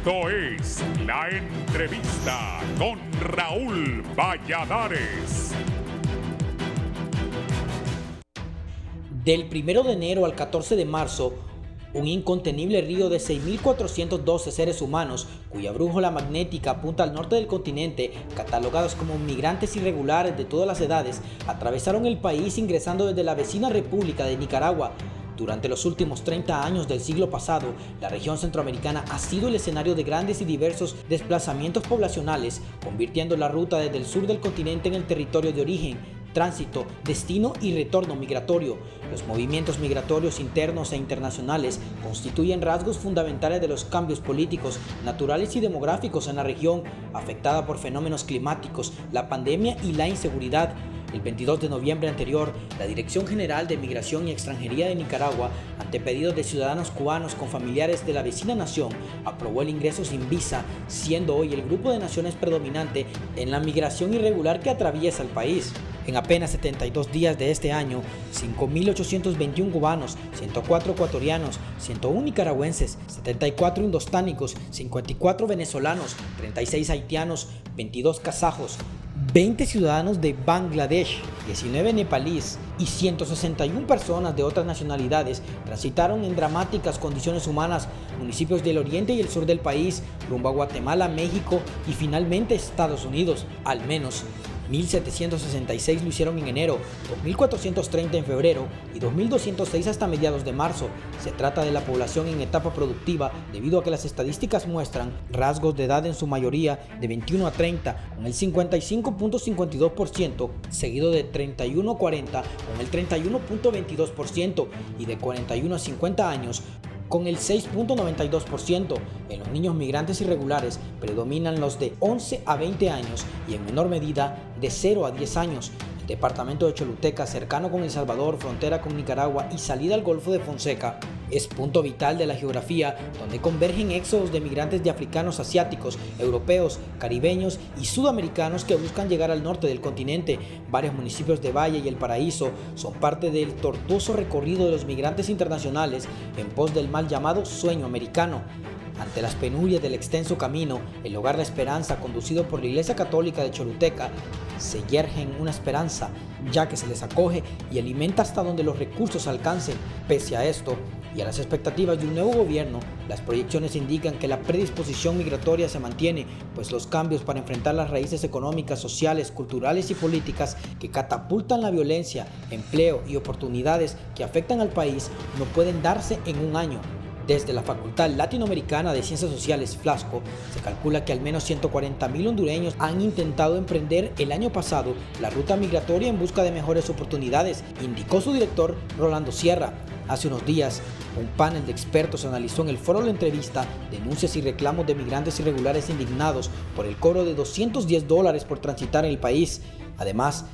Esto es La Entrevista con Raúl Valladares. Del 1 de enero al 14 de marzo, un incontenible río de 6.412 seres humanos, cuya brújula magnética apunta al norte del continente, catalogados como migrantes irregulares de todas las edades, atravesaron el país ingresando desde la vecina República de Nicaragua. Durante los últimos 30 años del siglo pasado, la región centroamericana ha sido el escenario de grandes y diversos desplazamientos poblacionales, convirtiendo la ruta desde el sur del continente en el territorio de origen, tránsito, destino y retorno migratorio. Los movimientos migratorios internos e internacionales constituyen rasgos fundamentales de los cambios políticos, naturales y demográficos en la región, afectada por fenómenos climáticos, la pandemia y la inseguridad. El 22 de noviembre anterior, la Dirección General de Migración y Extranjería de Nicaragua, ante pedidos de ciudadanos cubanos con familiares de la vecina nación, aprobó el ingreso sin visa, siendo hoy el grupo de naciones predominante en la migración irregular que atraviesa el país. En apenas 72 días de este año, 5.821 cubanos, 104 ecuatorianos, 101 nicaragüenses, 74 indostánicos, 54 venezolanos, 36 haitianos, 22 kazajos, 20 ciudadanos de Bangladesh, 19 nepalíes y 161 personas de otras nacionalidades transitaron en dramáticas condiciones humanas municipios del oriente y el sur del país, rumbo a Guatemala, México y finalmente Estados Unidos. Al menos 1.766 lo hicieron en enero, 2.430 en febrero y 2.206 hasta mediados de marzo. Se trata de la población en etapa productiva, debido a que las estadísticas muestran rasgos de edad en su mayoría de 21 a 30, con el 55.52%, seguido de 31 a 40, con el 31.22%, y de 41 a 50 años, con el 6.92%. En los niños migrantes irregulares predominan los de 11 a 20 años y en menor medida de 0 a 10 años. El departamento de Choluteca, cercano con El Salvador, frontera con Nicaragua y salida al Golfo de Fonseca, es punto vital de la geografía donde convergen éxodos de migrantes de africanos, asiáticos, europeos, caribeños y sudamericanos que buscan llegar al norte del continente. Varios municipios de Valle y El Paraíso son parte del tortuoso recorrido de los migrantes internacionales en pos del mal llamado sueño americano. Ante las penurias del extenso camino, el Hogar La Esperanza, conducido por la Iglesia Católica de Choluteca, se yerge en una esperanza, ya que se les acoge y alimenta hasta donde los recursos alcancen. Pese a esto y a las expectativas de un nuevo gobierno, las proyecciones indican que la predisposición migratoria se mantiene, pues los cambios para enfrentar las raíces económicas, sociales, culturales y políticas que catapultan la violencia, empleo y oportunidades que afectan al país no pueden darse en un año. Desde la Facultad Latinoamericana de Ciencias Sociales, Flasco, se calcula que al menos 140.000 hondureños han intentado emprender el año pasado la ruta migratoria en busca de mejores oportunidades, indicó su director Rolando Sierra. Hace unos días, un panel de expertos analizó en el foro La Entrevista denuncias y reclamos de migrantes irregulares indignados por el cobro de $210 por transitar en el país, además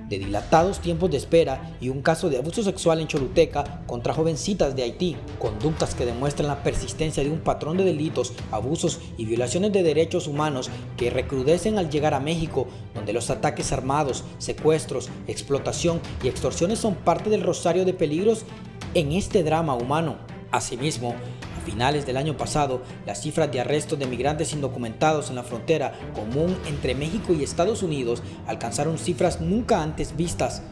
de dilatados tiempos de espera y un caso de abuso sexual en Choluteca contra jovencitas de Haití, conductas que demuestran la persistencia de un patrón de delitos, abusos y violaciones de derechos humanos que recrudecen al llegar a México, donde los ataques armados, secuestros, explotación y extorsiones son parte del rosario de peligros en este drama humano. Asimismo, a finales del año pasado, las cifras de arrestos de migrantes indocumentados en la frontera común entre México y Estados Unidos alcanzaron cifras nunca antes vistas,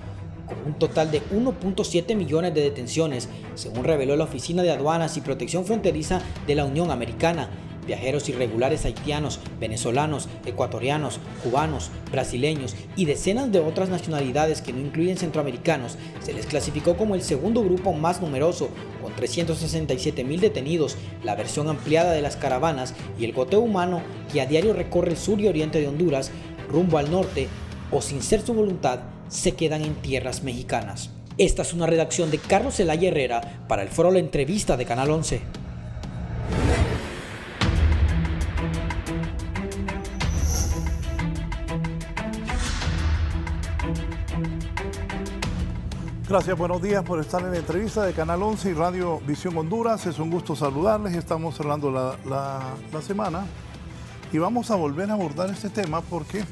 con un total de 1.7 millones de detenciones, según reveló la Oficina de Aduanas y Protección Fronteriza de la Unión Americana. Viajeros irregulares haitianos, venezolanos, ecuatorianos, cubanos, brasileños y decenas de otras nacionalidades que no incluyen centroamericanos se les clasificó como el segundo grupo más numeroso, con 367.000 detenidos, la versión ampliada de las caravanas y el goteo humano que a diario recorre el sur y oriente de Honduras, rumbo al norte, o sin ser su voluntad, se quedan en tierras mexicanas. Esta es una redacción de Carlos Zelaya Herrera para el foro La Entrevista de Canal 11. Gracias, buenos días por estar en la entrevista de Canal 11 y Radio Visión Honduras. Es un gusto saludarles. Estamos cerrando la semana y vamos a volver a abordar este tema porque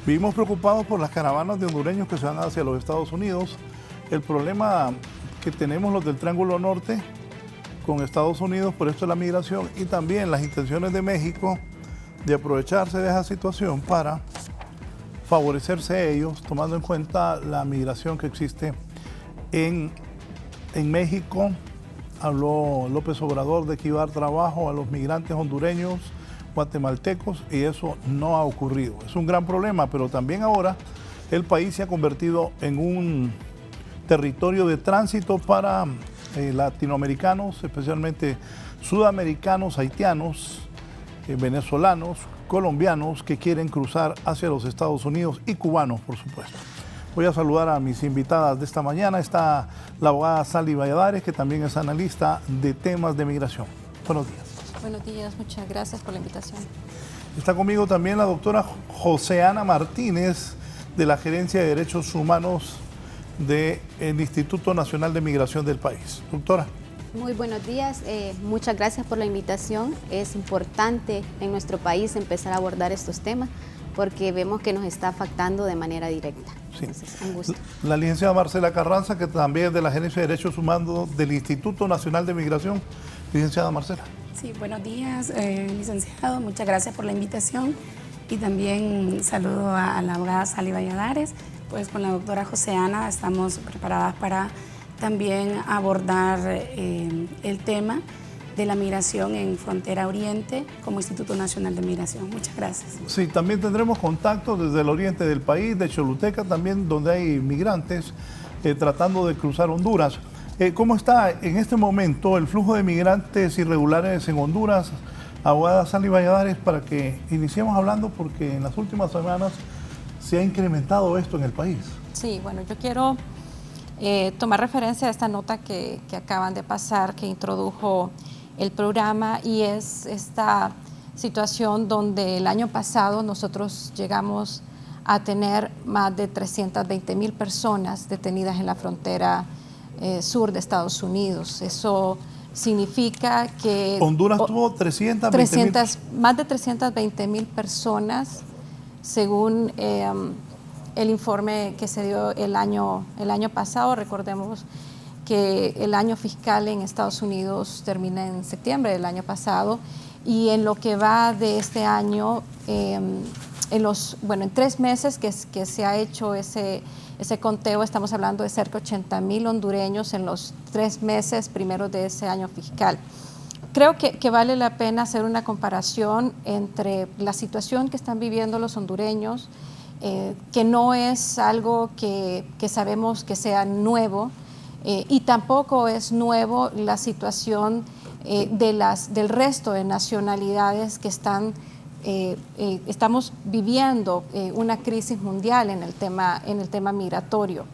vivimos preocupados por las caravanas de hondureños que se van hacia los Estados Unidos. El problema que tenemos los del Triángulo Norte con Estados Unidos por esto de la migración y también las intenciones de México de aprovecharse de esa situación para favorecerse ellos, tomando en cuenta la migración que existe en México. Habló López Obrador de que iba a dar trabajo a los migrantes hondureños, guatemaltecos, y eso no ha ocurrido. Es un gran problema, pero también ahora el país se ha convertido en un territorio de tránsito para latinoamericanos, especialmente sudamericanos, haitianos, venezolanos, colombianos que quieren cruzar hacia los Estados Unidos y cubanos, por supuesto. Voy a saludar a mis invitadas de esta mañana. Está la abogada Sally Valladares, que también es analista de temas de migración. Buenos días. Buenos días, muchas gracias por la invitación. Está conmigo también la doctora Joseana Martínez, de la Gerencia de Derechos Humanos del Instituto Nacional de Migración del país. Doctora. Muy buenos días, muchas gracias por la invitación. Es importante en nuestro país empezar a abordar estos temas porque vemos que nos está afectando de manera directa. Sí. Entonces, un gusto. La licenciada Marcela Carranza, que también es de la Gerencia de Derechos Humanos del Instituto Nacional de Migración. Licenciada Marcela. Sí, buenos días, licenciado. Muchas gracias por la invitación y también saludo a la abogada Sally Valladares. Pues con la doctora Joseana estamos preparadas para también abordar el tema de la migración en Frontera Oriente como Instituto Nacional de Migración. Muchas gracias. Sí, también tendremos contacto desde el oriente del país, de Choluteca también, donde hay migrantes tratando de cruzar Honduras. ¿Cómo está en este momento el flujo de migrantes irregulares en Honduras? Abogada Sally Valladares, para que iniciemos hablando, porque en las últimas semanas se ha incrementado esto en el país. Sí, bueno, yo quiero tomar referencia a esta nota que acaban de pasar, que introdujo el programa, y es esta situación donde el año pasado nosotros llegamos a tener más de 320,000 personas detenidas en la frontera sur de Estados Unidos. Eso significa que Honduras tuvo 320,000. Más de 320,000 personas, según el informe que se dio el año pasado. Recordemos que el año fiscal en Estados Unidos termina en septiembre del año pasado, y en lo que va de este año, en 3 meses que se ha hecho ese conteo, estamos hablando de cerca de 80,000 hondureños en los 3 meses primeros de ese año fiscal. Creo que vale la pena hacer una comparación entre la situación que están viviendo los hondureños, que no es algo que sabemos que sea nuevo, y tampoco es nuevo la situación del resto de nacionalidades que estamos viviendo una crisis mundial en el tema migratorio.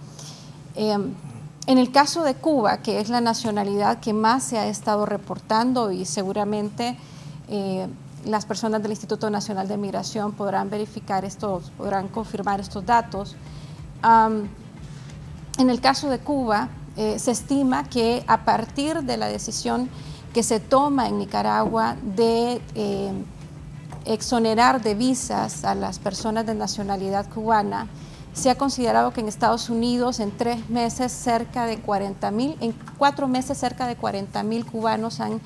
En el caso de Cuba, que es la nacionalidad que más se ha estado reportando, y seguramente las personas del Instituto Nacional de Migración podrán confirmar estos datos. En el caso de Cuba, se estima que a partir de la decisión que se toma en Nicaragua de exonerar de visas a las personas de nacionalidad cubana, se ha considerado que en Estados Unidos en 3 meses cerca de 40,000, en 4 meses cerca de 40,000 cubanos han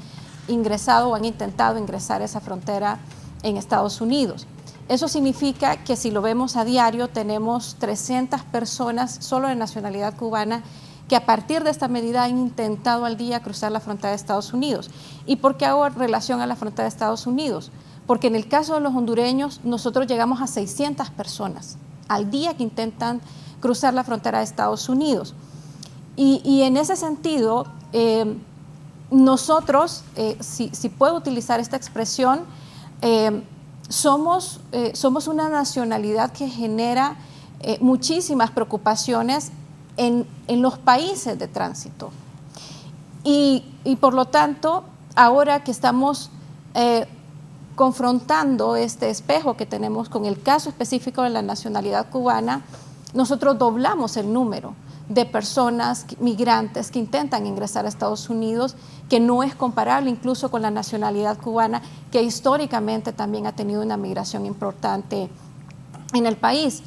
ingresado o han intentado ingresar a esa frontera en Estados Unidos. Eso significa que si lo vemos a diario, tenemos 300 personas solo de nacionalidad cubana que a partir de esta medida han intentado al día cruzar la frontera de Estados Unidos. ¿Y por qué hago relación a la frontera de Estados Unidos? Porque en el caso de los hondureños, nosotros llegamos a 600 personas al día que intentan cruzar la frontera de Estados Unidos. Y en ese sentido, nosotros, si puedo utilizar esta expresión, somos una nacionalidad que genera muchísimas preocupaciones en los países de tránsito. Y por lo tanto, ahora que estamos confrontando este espejo que tenemos con el caso específico de la nacionalidad cubana, nosotros doblamos el número de personas migrantes que intentan ingresar a Estados Unidos, que no es comparable incluso con la nacionalidad cubana, que históricamente también ha tenido una migración importante en el país.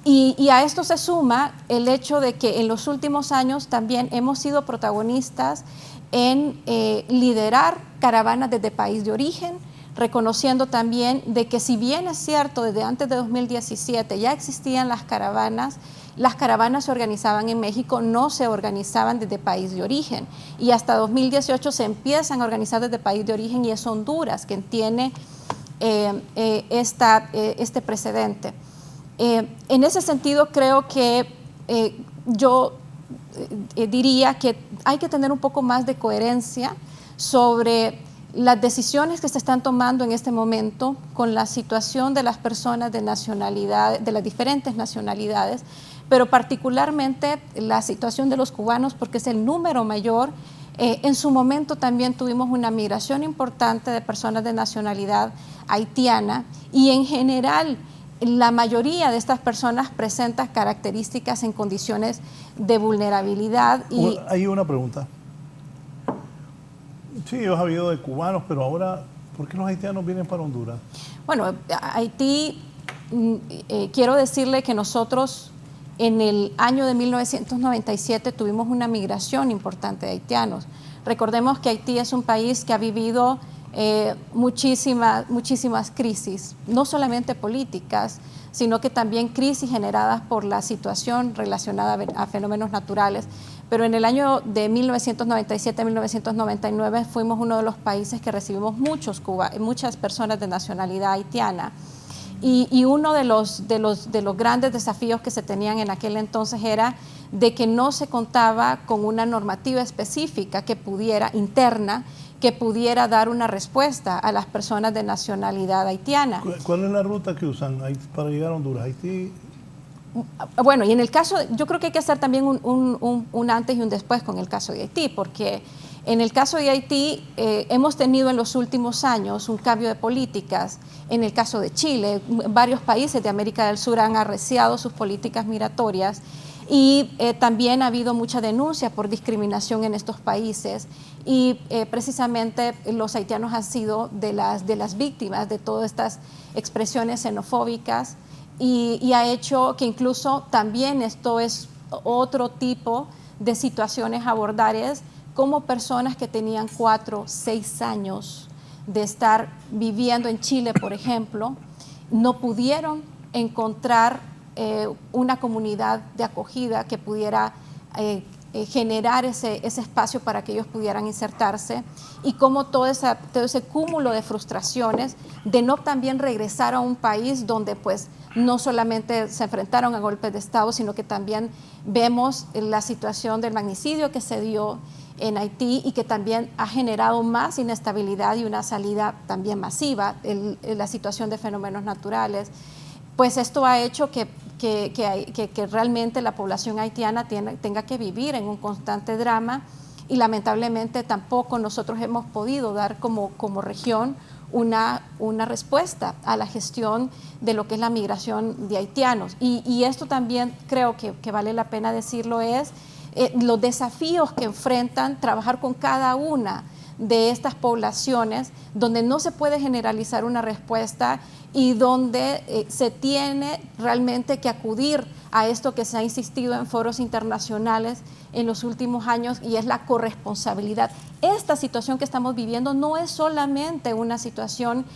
Y a esto se suma el hecho de que en los últimos años también hemos sido protagonistas en liderar caravanas desde país de origen, reconociendo también de que si bien es cierto, desde antes de 2017 ya existían las caravanas se organizaban en México, no se organizaban desde país de origen. Y hasta 2018 se empiezan a organizar desde país de origen y es Honduras quien tiene este precedente. En ese sentido, creo que yo diría que hay que tener un poco más de coherencia sobre las decisiones que se están tomando en este momento con la situación de las personas de nacionalidad, de las diferentes nacionalidades, pero particularmente la situación de los cubanos, porque es el número mayor. En su momento también tuvimos una migración importante de personas de nacionalidad haitiana y en general la mayoría de estas personas presentan características en condiciones de vulnerabilidad. Y hay una pregunta. Sí, ellos ha habido de cubanos, pero ahora, ¿por qué los haitianos vienen para Honduras? Bueno, Haití, quiero decirle que nosotros en el año de 1997 tuvimos una migración importante de haitianos. Recordemos que Haití es un país que ha vivido muchísimas crisis, no solamente políticas, sino que también crisis generadas por la situación relacionada a fenómenos naturales. Pero en el año de 1997 a 1999 fuimos uno de los países que recibimos muchas personas de nacionalidad haitiana. Y uno de los grandes desafíos que se tenían en aquel entonces era de que no se contaba con una normativa específica interna, que pudiera dar una respuesta a las personas de nacionalidad haitiana. ¿Cuál es la ruta que usan para llegar a Honduras? Haití. Bueno, y en el caso, yo creo que hay que hacer también un antes y un después con el caso de Haití, porque en el caso de Haití hemos tenido en los últimos años un cambio de políticas. En el caso de Chile, varios países de América del Sur han arreciado sus políticas migratorias y también ha habido mucha denuncia por discriminación en estos países y precisamente los haitianos han sido de las víctimas de todas estas expresiones xenofóbicas y ha hecho que incluso también esto es otro tipo de situaciones a abordar, es como personas que tenían 4, 6 años de estar viviendo en Chile, por ejemplo, no pudieron encontrar una comunidad de acogida que pudiera generar ese espacio para que ellos pudieran insertarse y como todo ese cúmulo de frustraciones de no también regresar a un país donde pues no solamente se enfrentaron a golpes de Estado, sino que también vemos la situación del magnicidio que se dio en Haití y que también ha generado más inestabilidad y una salida también masiva en la situación de fenómenos naturales. Pues esto ha hecho que realmente la población haitiana tenga que vivir en un constante drama y lamentablemente tampoco nosotros hemos podido dar como región una respuesta a la gestión de lo que es la migración de haitianos. Y esto también creo que vale la pena decirlo es los desafíos que enfrentan trabajar con cada una de estas poblaciones, donde no se puede generalizar una respuesta y donde se tiene realmente que acudir a esto que se ha insistido en foros internacionales en los últimos años y es la corresponsabilidad. Esta situación que estamos viviendo no es solamente una situación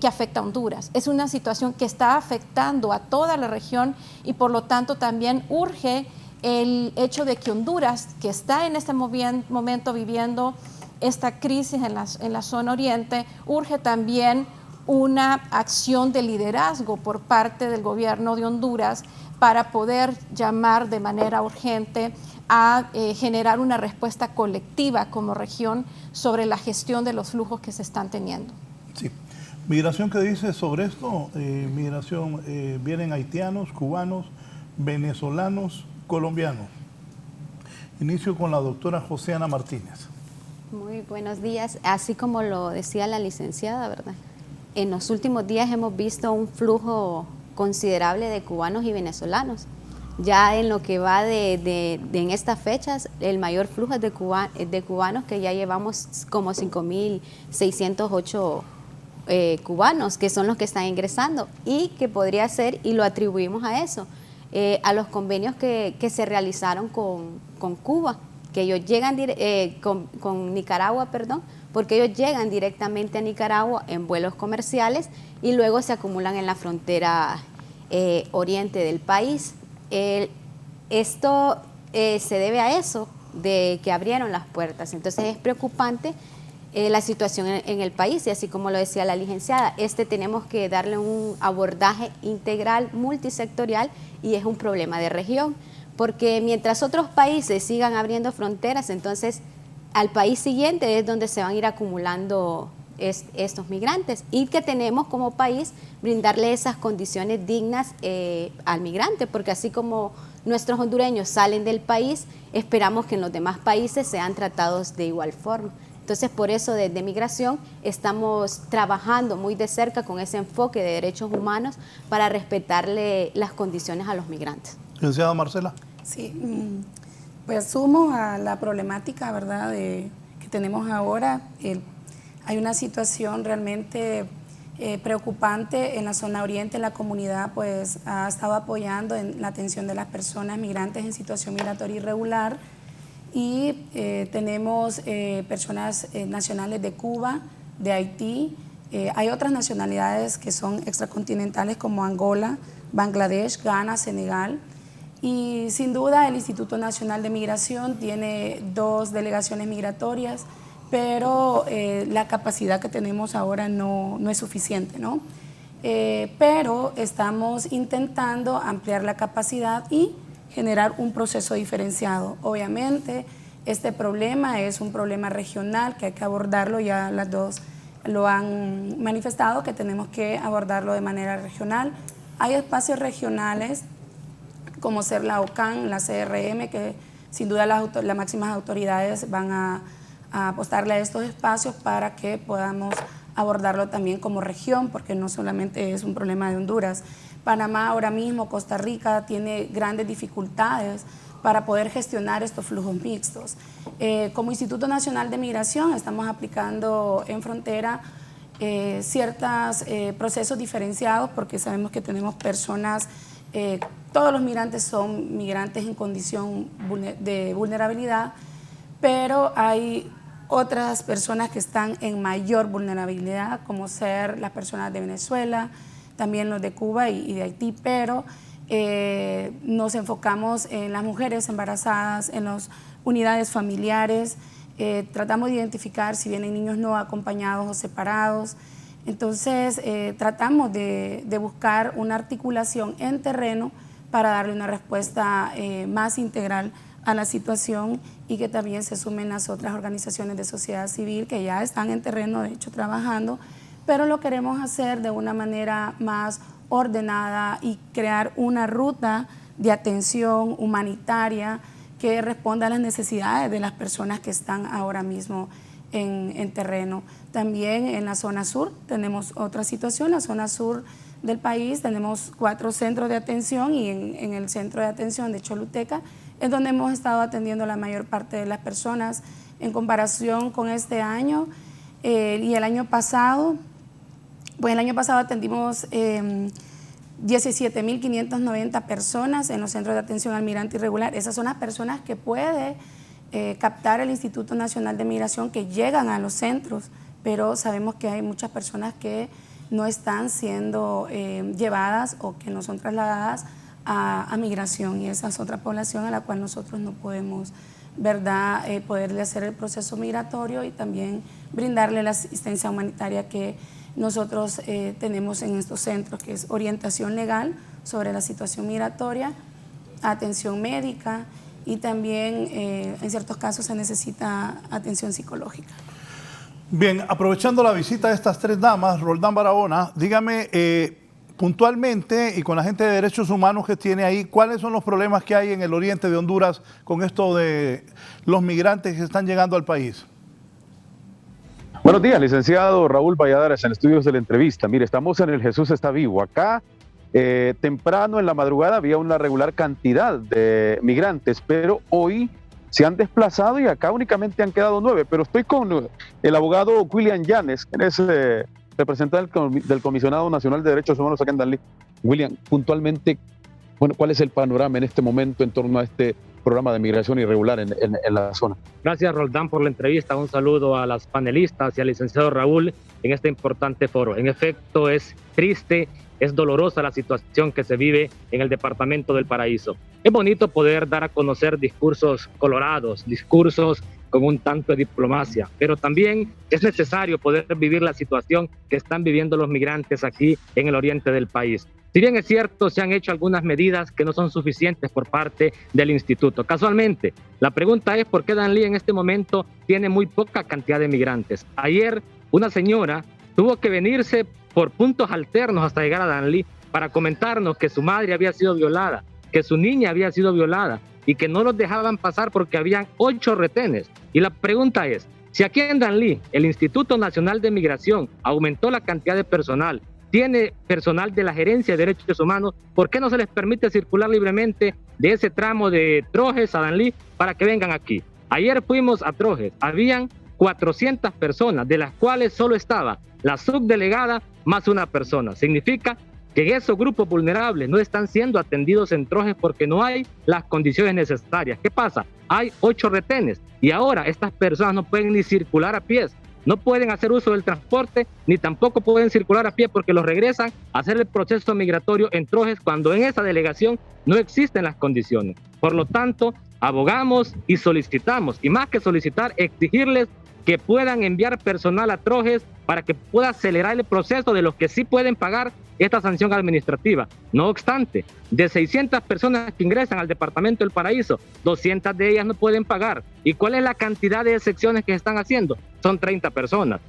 que afecta a Honduras, es una situación que está afectando a toda la región y por lo tanto también urge el hecho de que Honduras, que está en este momento viviendo esta crisis en la zona oriente, urge también una acción de liderazgo por parte del gobierno de Honduras para poder llamar de manera urgente a generar una respuesta colectiva como región sobre la gestión de los flujos que se están teniendo. Sí. Migración, ¿qué dice sobre esto? Migración, vienen haitianos, cubanos, venezolanos, colombianos. Inicio con la doctora Joseana Martínez. Muy buenos días. Así como lo decía la licenciada, ¿verdad? En los últimos días hemos visto un flujo considerable de cubanos y venezolanos. Ya en lo que va en estas fechas, el mayor flujo es de cubanos, que ya llevamos como 5.608 cubanos, que son los que están ingresando y que podría ser, y lo atribuimos a eso, a los convenios que se realizaron con Cuba, porque ellos llegan con Nicaragua, perdón, porque ellos llegan directamente a Nicaragua en vuelos comerciales y luego se acumulan en la frontera oriente del país. Esto se debe a eso, de que abrieron las puertas. Entonces es preocupante la situación en el país, y así como lo decía la licenciada, tenemos que darle un abordaje integral, multisectorial, y es un problema de región, porque mientras otros países sigan abriendo fronteras, entonces al país siguiente es donde se van a ir acumulando estos migrantes, y que tenemos como país brindarle esas condiciones dignas al migrante, porque así como nuestros hondureños salen del país, esperamos que en los demás países sean tratados de igual forma. Entonces, por eso desde Migración estamos trabajando muy de cerca con ese enfoque de derechos humanos para respetarle las condiciones a los migrantes. Licenciada Marcela. Sí, pues sumo a la problemática, ¿verdad?, que tenemos ahora. Hay una situación realmente preocupante en la zona oriente. La comunidad pues ha estado apoyando en la atención de las personas migrantes en situación migratoria irregular, y tenemos personas nacionales de Cuba, de Haití, hay otras nacionalidades que son extracontinentales como Angola, Bangladesh, Ghana, Senegal, y sin duda el Instituto Nacional de Migración tiene 2 delegaciones migratorias, pero la capacidad que tenemos ahora no es suficiente, ¿no? Pero estamos intentando ampliar la capacidad y generar un proceso diferenciado. Obviamente, este problema es un problema regional que hay que abordarlo, ya las dos lo han manifestado, que tenemos que abordarlo de manera regional. Hay espacios regionales como ser la OCAN, la CRM, que sin duda las máximas autoridades van a apostarle a estos espacios para que podamos abordarlo también como región, porque no solamente es un problema de Honduras. Panamá ahora mismo, Costa Rica, tiene grandes dificultades para poder gestionar estos flujos mixtos. Como Instituto Nacional de Migración estamos aplicando en frontera ciertos procesos diferenciados, porque sabemos que tenemos personas, todos los migrantes son migrantes en condición de vulnerabilidad, pero hay otras personas que están en mayor vulnerabilidad, como ser las personas de Venezuela, también los de Cuba y de Haití, pero nos enfocamos en las mujeres embarazadas, en las unidades familiares, tratamos de identificar si vienen niños no acompañados o separados. Entonces tratamos de buscar una articulación en terreno para darle una respuesta más integral a la situación, y que también se sumen las otras organizaciones de sociedad civil que ya están en terreno, de hecho, trabajando, pero lo queremos hacer de una manera más ordenada y crear una ruta de atención humanitaria que responda a las necesidades de las personas que están ahora mismo en terreno. También en la zona sur tenemos otra situación. La zona sur del país tenemos 4 centros de atención, y en el centro de atención de Choluteca es donde hemos estado atendiendo la mayor parte de las personas. En comparación con este año y el año pasado, pues el año pasado atendimos 17.590 personas en los centros de atención al migrante irregular. Esas son las personas que puede captar el Instituto Nacional de Migración, que llegan a los centros, pero sabemos que hay muchas personas que no están siendo llevadas o que no son trasladadas a migración, y esa es otra población a la cual nosotros no podemos, ¿verdad?, poderle hacer el proceso migratorio y también brindarle la asistencia humanitaria que nosotros tenemos en estos centros, que es orientación legal sobre la situación migratoria, atención médica, y también en ciertos casos se necesita atención psicológica. Bien, aprovechando la visita de estas 3 damas, Roldán Barahona, dígame puntualmente y con la gente de derechos humanos que tiene ahí, ¿cuáles son los problemas que hay en el oriente de Honduras con esto de los migrantes que están llegando al país? Buenos días, licenciado Raúl Valladares, en estudios de la entrevista. Mire, estamos en el Jesús Está Vivo. Acá, temprano en la madrugada, había una regular cantidad de migrantes, pero hoy se han desplazado y acá únicamente han quedado 9. Pero estoy con el abogado William Llanes, que es representante del Comisionado Nacional de Derechos Humanos acá en Danlí. William, puntualmente, bueno, ¿cuál es el panorama en este momento en torno a este programa de migración irregular en la zona. Gracias, Roldán, por la entrevista. Un saludo a las panelistas y al licenciado Raúl en este importante foro. En efecto, es triste, es dolorosa la situación que se vive en el departamento del Paraíso. Es bonito poder dar a conocer discursos colorados, discursos con un tanto de diplomacia, pero también es necesario poder vivir la situación que están viviendo los migrantes aquí en el oriente del país. Si bien es cierto, se han hecho algunas medidas que no son suficientes por parte del instituto. Casualmente, la pregunta es por qué Danlí en este momento tiene muy poca cantidad de migrantes. Ayer una señora tuvo que venirse por puntos alternos hasta llegar a Danlí para comentarnos que su madre había sido violada, que su niña había sido violada y que no los dejaban pasar porque habían 8 retenes. Y la pregunta es, si aquí en Danlí el Instituto Nacional de Migración aumentó la cantidad de personal, tiene personal de la Gerencia de Derechos Humanos, ¿por qué no se les permite circular libremente de ese tramo de Trojes a Danlí para que vengan aquí? Ayer fuimos a Trojes, habían 400 personas, de las cuales solo estaba la subdelegada más una persona. Significa que esos grupos vulnerables no están siendo atendidos en Trojes porque no hay las condiciones necesarias. ¿Qué pasa? Hay 8 retenes y ahora estas personas no pueden ni circular a pies, no pueden hacer uso del transporte, ni tampoco pueden circular a pie porque los regresan a hacer el proceso migratorio en Trojes cuando en esa delegación no existen las condiciones. Por lo tanto, abogamos y solicitamos, y más que solicitar, exigirles que puedan enviar personal a Trojes para que pueda acelerar el proceso de los que sí pueden pagar esta sanción administrativa. No obstante, de 600 personas que ingresan al departamento del Paraíso, 200 de ellas no pueden pagar. ¿Y cuál es la cantidad de excepciones que están haciendo? Son 30 personas.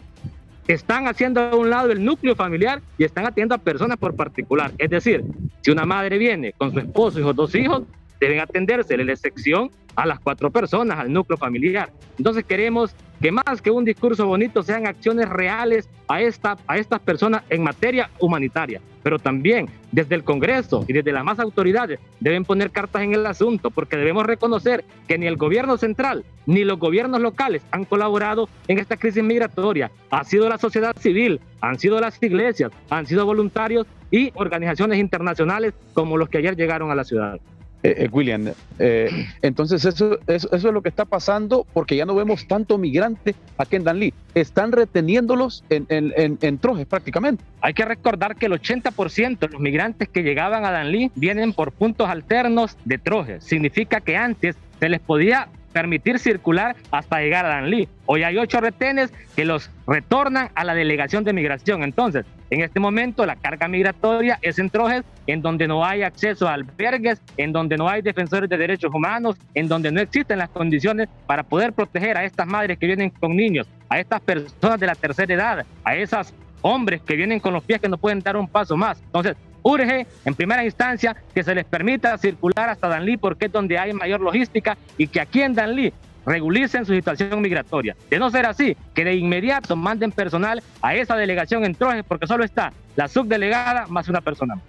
Están haciendo a un lado el núcleo familiar y están atendiendo a personas por particular. Es decir, si una madre viene con su esposo y sus 2 hijos, deben atenderse la excepción a las 4 personas, al núcleo familiar. Entonces queremos que más que un discurso bonito sean acciones reales a estas personas en materia humanitaria, pero también desde el Congreso y desde las más autoridades deben poner cartas en el asunto, porque debemos reconocer que ni el gobierno central ni los gobiernos locales han colaborado en esta crisis migratoria. Ha sido la sociedad civil, han sido las iglesias, han sido voluntarios y organizaciones internacionales como los que ayer llegaron a la ciudad. William, entonces eso es lo que está pasando porque ya no vemos tanto migrante aquí en Danlí. Están reteniéndolos en Trojes prácticamente. Hay que recordar que el 80% de los migrantes que llegaban a Danlí vienen por puntos alternos de Trojes. Significa que antes se les podía permitir circular hasta llegar a Danlí. Hoy hay 8 retenes que los retornan a la delegación de migración. Entonces, en este momento la carga migratoria es en Trojes, en donde no hay acceso a albergues, en donde no hay defensores de derechos humanos, en donde no existen las condiciones para poder proteger a estas madres que vienen con niños, a estas personas de la tercera edad, a esos hombres que vienen con los pies que no pueden dar un paso más. Entonces, urge en primera instancia que se les permita circular hasta Danlí porque es donde hay mayor logística y que aquí en Danlí regulicen su situación migratoria. De no ser así, que de inmediato manden personal a esa delegación en Trojes porque solo está la subdelegada más una persona.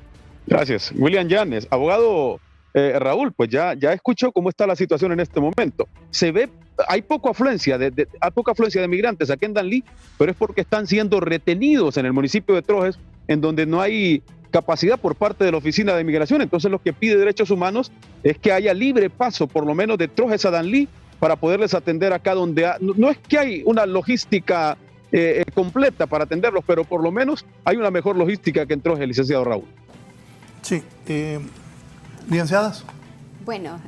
Gracias. William Llanes, abogado Raúl, pues ya escuchó cómo está la situación en este momento. Se ve, hay poca afluencia de migrantes aquí en Danlí, pero es porque están siendo retenidos en el municipio de Trojes, en donde no hay capacidad por parte de la Oficina de Migración. Entonces lo que pide Derechos Humanos es que haya libre paso, por lo menos de Trojes a Danlí, para poderles atender acá donde no es que hay una logística completa para atenderlos, pero por lo menos hay una mejor logística que en Trojes, licenciado Raúl. Sí, licenciadas. Bueno,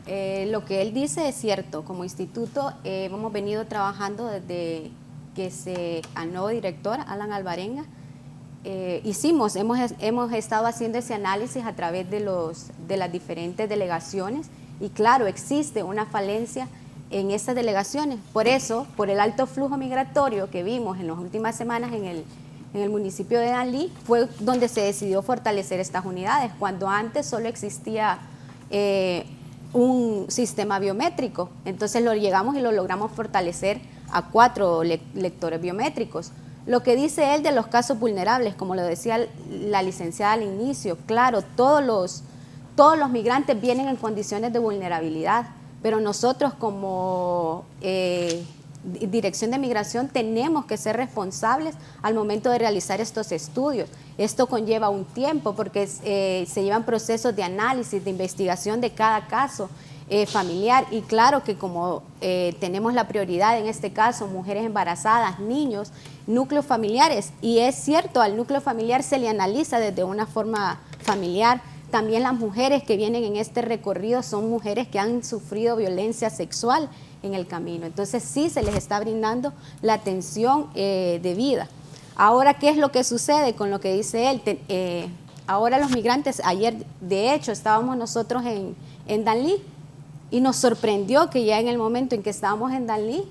lo que él dice es cierto. Como instituto hemos venido trabajando desde que se nuevo director, Alan Alvarenga. Hemos estado haciendo ese análisis a través de las diferentes delegaciones y claro, existe una falencia en estas delegaciones. Por eso, por el alto flujo migratorio que vimos en las últimas semanas en el municipio de Danlí, fue donde se decidió fortalecer estas unidades, cuando antes solo existía un sistema biométrico. Entonces lo llegamos y lo logramos fortalecer a 4 lectores biométricos. Lo que dice él de los casos vulnerables, como lo decía la licenciada al inicio, claro, todos los migrantes vienen en condiciones de vulnerabilidad, pero nosotros como Dirección de Migración tenemos que ser responsables al momento de realizar estos estudios. Esto conlleva un tiempo porque se llevan procesos de análisis, de investigación de cada caso. familiar. Y claro que como tenemos la prioridad en este caso, mujeres embarazadas, niños, núcleos familiares, y es cierto, al núcleo familiar se le analiza desde una forma familiar. También las mujeres que vienen en este recorrido son mujeres que han sufrido violencia sexual en el camino. Entonces sí se les está brindando la atención debida. Ahora, ¿qué es lo que sucede con lo que dice él? Ahora los migrantes, ayer de hecho estábamos nosotros en Danlí y nos sorprendió que ya en el momento en que estábamos en Danlí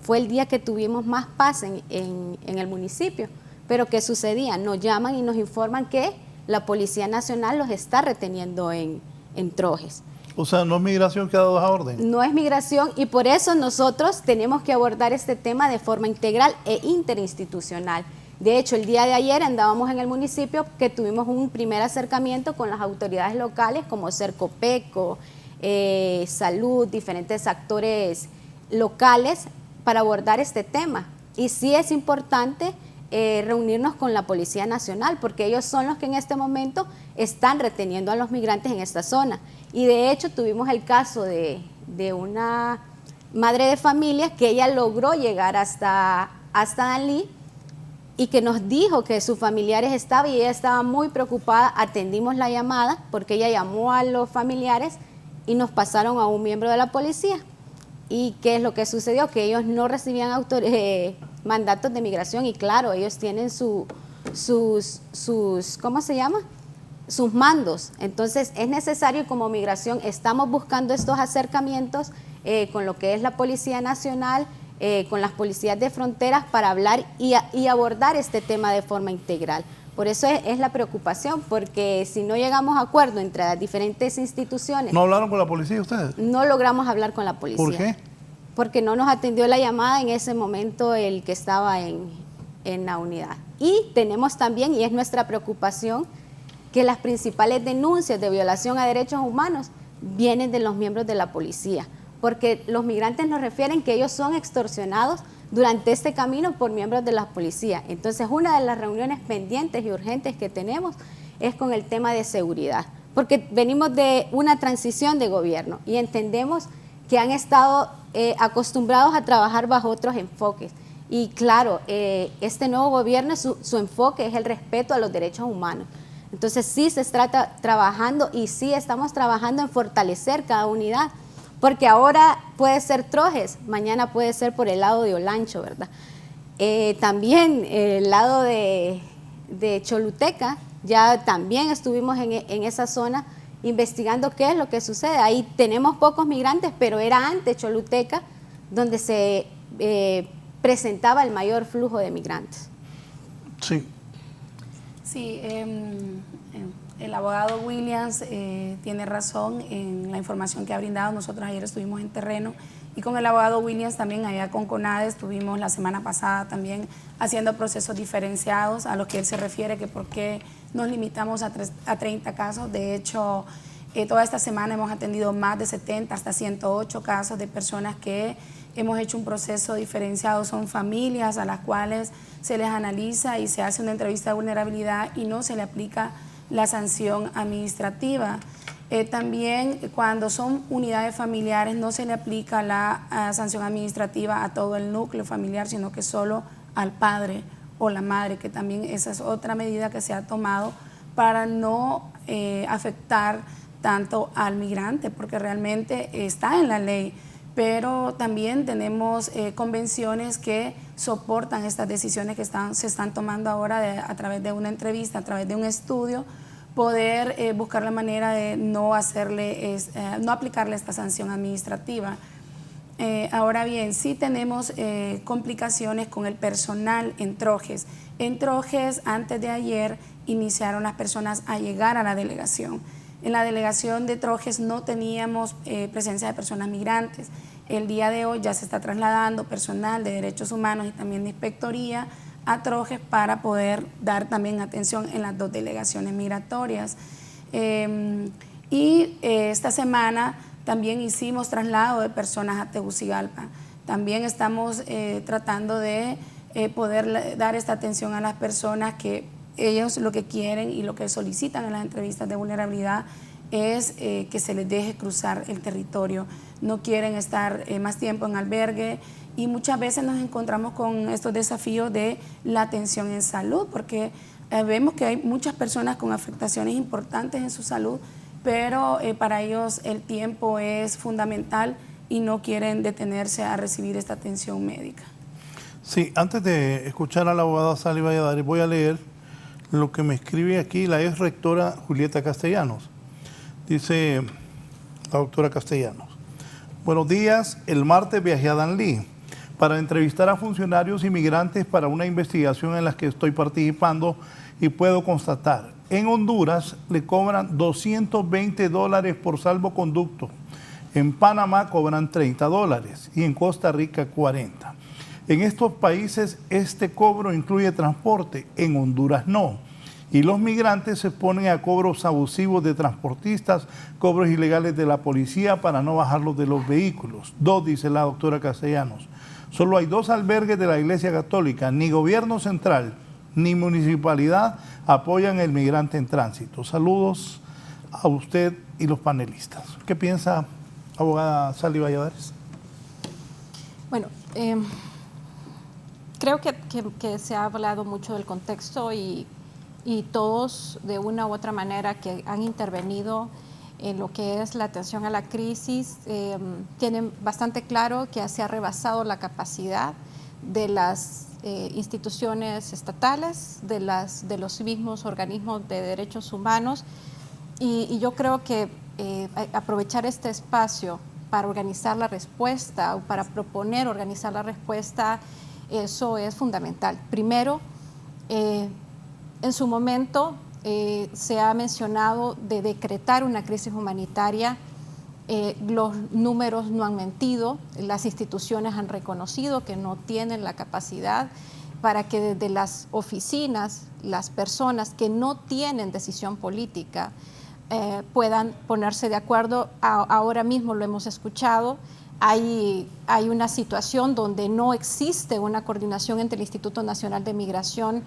fue el día que tuvimos más paz en el municipio. Pero ¿qué sucedía? Nos llaman y nos informan que la Policía Nacional los está reteniendo en Trojes. O sea, no es migración que ha dado esa orden. No es migración, y por eso nosotros tenemos que abordar este tema de forma integral e interinstitucional. De hecho, el día de ayer andábamos en el municipio que tuvimos un primer acercamiento con las autoridades locales como Cercopeco, Salud, diferentes actores locales para abordar este tema. Y sí es importante reunirnos con la Policía Nacional porque ellos son los que en este momento están reteniendo a los migrantes en esta zona. Y de hecho tuvimos el caso de una madre de familia que ella logró llegar hasta Danlí y que nos dijo que sus familiares estaban y ella estaba muy preocupada. Atendimos la llamada porque ella llamó a los familiares y nos pasaron a un miembro de la policía. ¿Y qué es lo que sucedió? Que ellos no recibían mandatos de migración y claro, ellos tienen sus ¿cómo se llama? Sus mandos. Entonces es necesario, como migración estamos buscando estos acercamientos con lo que es la Policía Nacional, con las policías de fronteras para hablar y abordar este tema de forma integral. Por eso es la preocupación, porque si no llegamos a acuerdo entre las diferentes instituciones... ¿No hablaron con la policía ustedes? No logramos hablar con la policía. ¿Por qué? Porque no nos atendió la llamada en ese momento el que estaba en la unidad. Y tenemos también, y es nuestra preocupación, que las principales denuncias de violación a derechos humanos vienen de los miembros de la policía, porque los migrantes nos refieren que ellos son extorsionados durante este camino por miembros de la policía. Entonces, una de las reuniones pendientes y urgentes que tenemos es con el tema de seguridad, porque venimos de una transición de gobierno y entendemos que han estado acostumbrados a trabajar bajo otros enfoques. Y claro, este nuevo gobierno, su enfoque es el respeto a los derechos humanos. Entonces sí se está trabajando y sí estamos trabajando en fortalecer cada unidad, porque ahora puede ser Trojes, mañana puede ser por el lado de Olancho, ¿verdad? También el lado de Choluteca, ya también estuvimos en esa zona investigando qué es lo que sucede. Ahí tenemos pocos migrantes, pero era antes Choluteca donde se presentaba el mayor flujo de migrantes. Sí. Sí, el abogado Williams tiene razón en la información que ha brindado. Nosotros ayer estuvimos en terreno y con el abogado Williams también allá con CONADE estuvimos la semana pasada también haciendo procesos diferenciados a los que él se refiere, que por qué nos limitamos a 30 casos. De hecho, toda esta semana hemos atendido más de 70 hasta 108 casos de personas que hemos hecho un proceso diferenciado. Son familias a las cuales se les analiza y se hace una entrevista de vulnerabilidad y no se le aplica la sanción administrativa. También cuando son unidades familiares no se le aplica la sanción administrativa a todo el núcleo familiar, sino que solo al padre o la madre, que también esa es otra medida que se ha tomado para no afectar tanto al migrante, porque realmente está en la ley. Pero también tenemos convenciones que soportan estas decisiones que se están tomando ahora a través de una entrevista, a través de un estudio, poder buscar la manera de no aplicarle esta sanción administrativa. Ahora bien, sí tenemos complicaciones con el personal en Trojes. En Trojes, antes de ayer, iniciaron las personas a llegar a la delegación. En la delegación de Trojes no teníamos presencia de personas migrantes. El día de hoy ya se está trasladando personal de derechos humanos y también de inspectoría a Trojes para poder dar también atención en las dos delegaciones migratorias. Esta semana también hicimos traslado de personas a Tegucigalpa. También estamos tratando de poder dar esta atención a las personas que ellos lo que quieren y lo que solicitan en las entrevistas de vulnerabilidad es que se les deje cruzar el territorio. No quieren estar más tiempo en albergue y muchas veces nos encontramos con estos desafíos de la atención en salud, porque vemos que hay muchas personas con afectaciones importantes en su salud, pero para ellos el tiempo es fundamental y no quieren detenerse a recibir esta atención médica. Sí, antes de escuchar a la abogada Sally Valladares, voy a leer lo que me escribe aquí la ex rectora Julieta Castellanos. Dice la doctora Castellanos: buenos días, el martes viajé a Danlí para entrevistar a funcionarios inmigrantes para una investigación en la que estoy participando y puedo constatar, en Honduras le cobran $220 por salvoconducto, en Panamá cobran $30 y en Costa Rica 40. En estos países este cobro incluye transporte, en Honduras no. Y los migrantes se ponen a cobros abusivos de transportistas, cobros ilegales de la policía para no bajarlos de los vehículos. 2, dice la doctora Castellanos. Solo hay 2 albergues de la Iglesia Católica, ni gobierno central ni municipalidad apoyan el migrante en tránsito. Saludos a usted y los panelistas. ¿Qué piensa, abogada Sally Valladares? Bueno, creo que se ha hablado mucho del contexto y todos de una u otra manera que han intervenido en lo que es la atención a la crisis tienen bastante claro que se ha rebasado la capacidad de las instituciones estatales, de los mismos organismos de derechos humanos y yo creo que aprovechar este espacio para organizar la respuesta o para proponer organizar la respuesta, eso es fundamental. Primero, en su momento se ha mencionado de decretar una crisis humanitaria. Los números no han mentido, las instituciones han reconocido que no tienen la capacidad para que desde las oficinas, las personas que no tienen decisión política puedan ponerse de acuerdo. Ahora mismo lo hemos escuchado, hay una situación donde no existe una coordinación entre el Instituto Nacional de Migración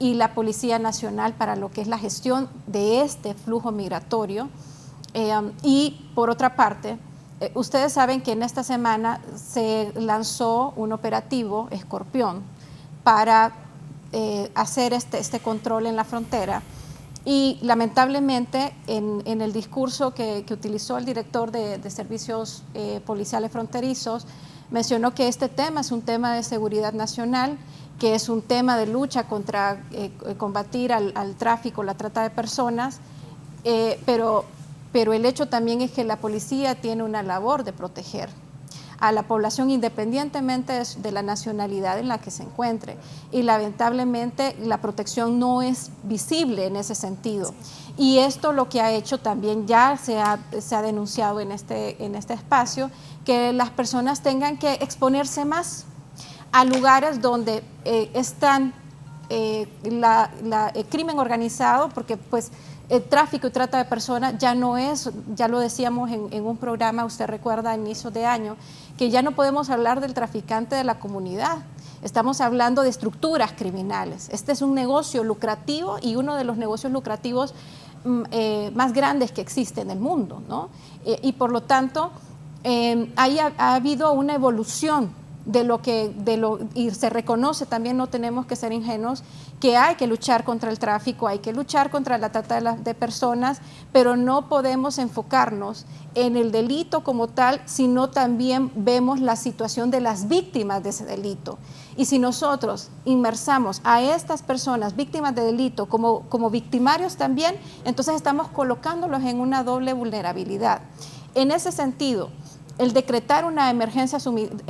y la Policía Nacional para lo que es la gestión de este flujo migratorio. Y por otra parte, ustedes saben que en esta semana se lanzó un operativo Escorpión para hacer este control en la frontera y lamentablemente en el discurso que utilizó el director de servicios policiales fronterizos mencionó que este tema es un tema de seguridad nacional, que es un tema de lucha contra combatir al tráfico, la trata de personas, pero el hecho también es que la policía tiene una labor de proteger a la población independientemente de la nacionalidad en la que se encuentre y lamentablemente la protección no es visible en ese sentido y esto lo que ha hecho también ya se ha denunciado en este espacio que las personas tengan que exponerse más a lugares donde están el crimen organizado, porque pues el tráfico y trata de personas ya no es, ya lo decíamos en un programa, usted recuerda a inicio de año, que ya no podemos hablar del traficante de la comunidad, estamos hablando de estructuras criminales. Este es un negocio lucrativo y uno de los negocios lucrativos más grandes que existe en el mundo, ¿no? Y por lo tanto, ahí ha habido una evolución y se reconoce también, no tenemos que ser ingenuos, que hay que luchar contra el tráfico, hay que luchar contra la trata de personas, pero no podemos enfocarnos en el delito como tal, sino también vemos la situación de las víctimas de ese delito. Y si nosotros inmersamos a estas personas víctimas de delito como victimarios también, entonces estamos colocándolos en una doble vulnerabilidad. En ese sentido, el decretar una emergencia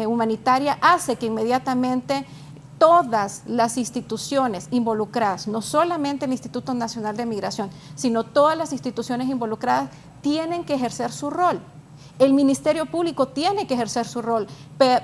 humanitaria hace que inmediatamente todas las instituciones involucradas, no solamente el Instituto Nacional de Migración, sino todas las instituciones involucradas tienen que ejercer su rol. El Ministerio Público tiene que ejercer su rol,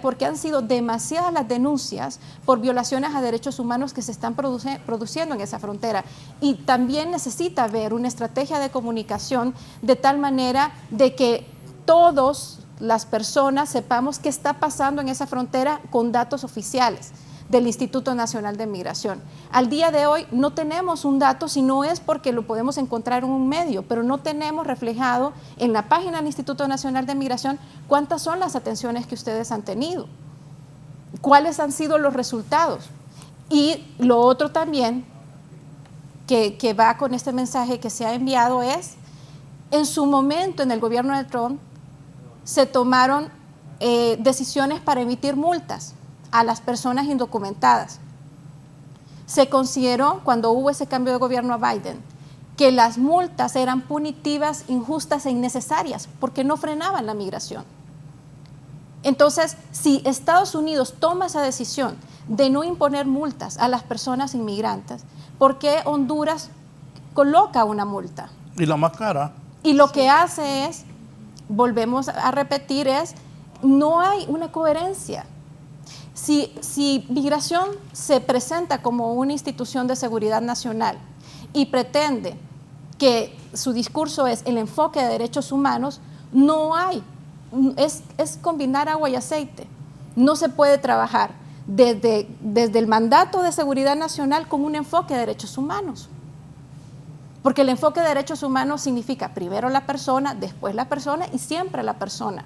porque han sido demasiadas las denuncias por violaciones a derechos humanos que se están produciendo en esa frontera. Y también necesita haber una estrategia de comunicación de tal manera de que todos las personas sepamos qué está pasando en esa frontera con datos oficiales. del Instituto Nacional de Migración. Al día de hoy no tenemos un dato, si no es porque lo podemos encontrar en un medio, pero no tenemos reflejado en la página del Instituto Nacional de Migración cuántas son las atenciones que ustedes han tenido, cuáles han sido los resultados. Y lo otro también que va con este mensaje que se ha enviado es, en su momento en el gobierno de Trump se tomaron decisiones para emitir multas a las personas indocumentadas. Se consideró, cuando hubo ese cambio de gobierno a Biden, que las multas eran punitivas, injustas e innecesarias, porque no frenaban la migración. Entonces, si Estados Unidos toma esa decisión de no imponer multas a las personas inmigrantes, ¿por qué Honduras coloca una multa? Y la más cara. Y lo que hace es, volvemos a repetir, es no hay una coherencia. Si migración se presenta como una institución de seguridad nacional y pretende que su discurso es el enfoque de derechos humanos, no hay, es combinar agua y aceite. No se puede trabajar desde el mandato de seguridad nacional con un enfoque de derechos humanos. Porque el enfoque de derechos humanos significa primero la persona, después la persona y siempre la persona.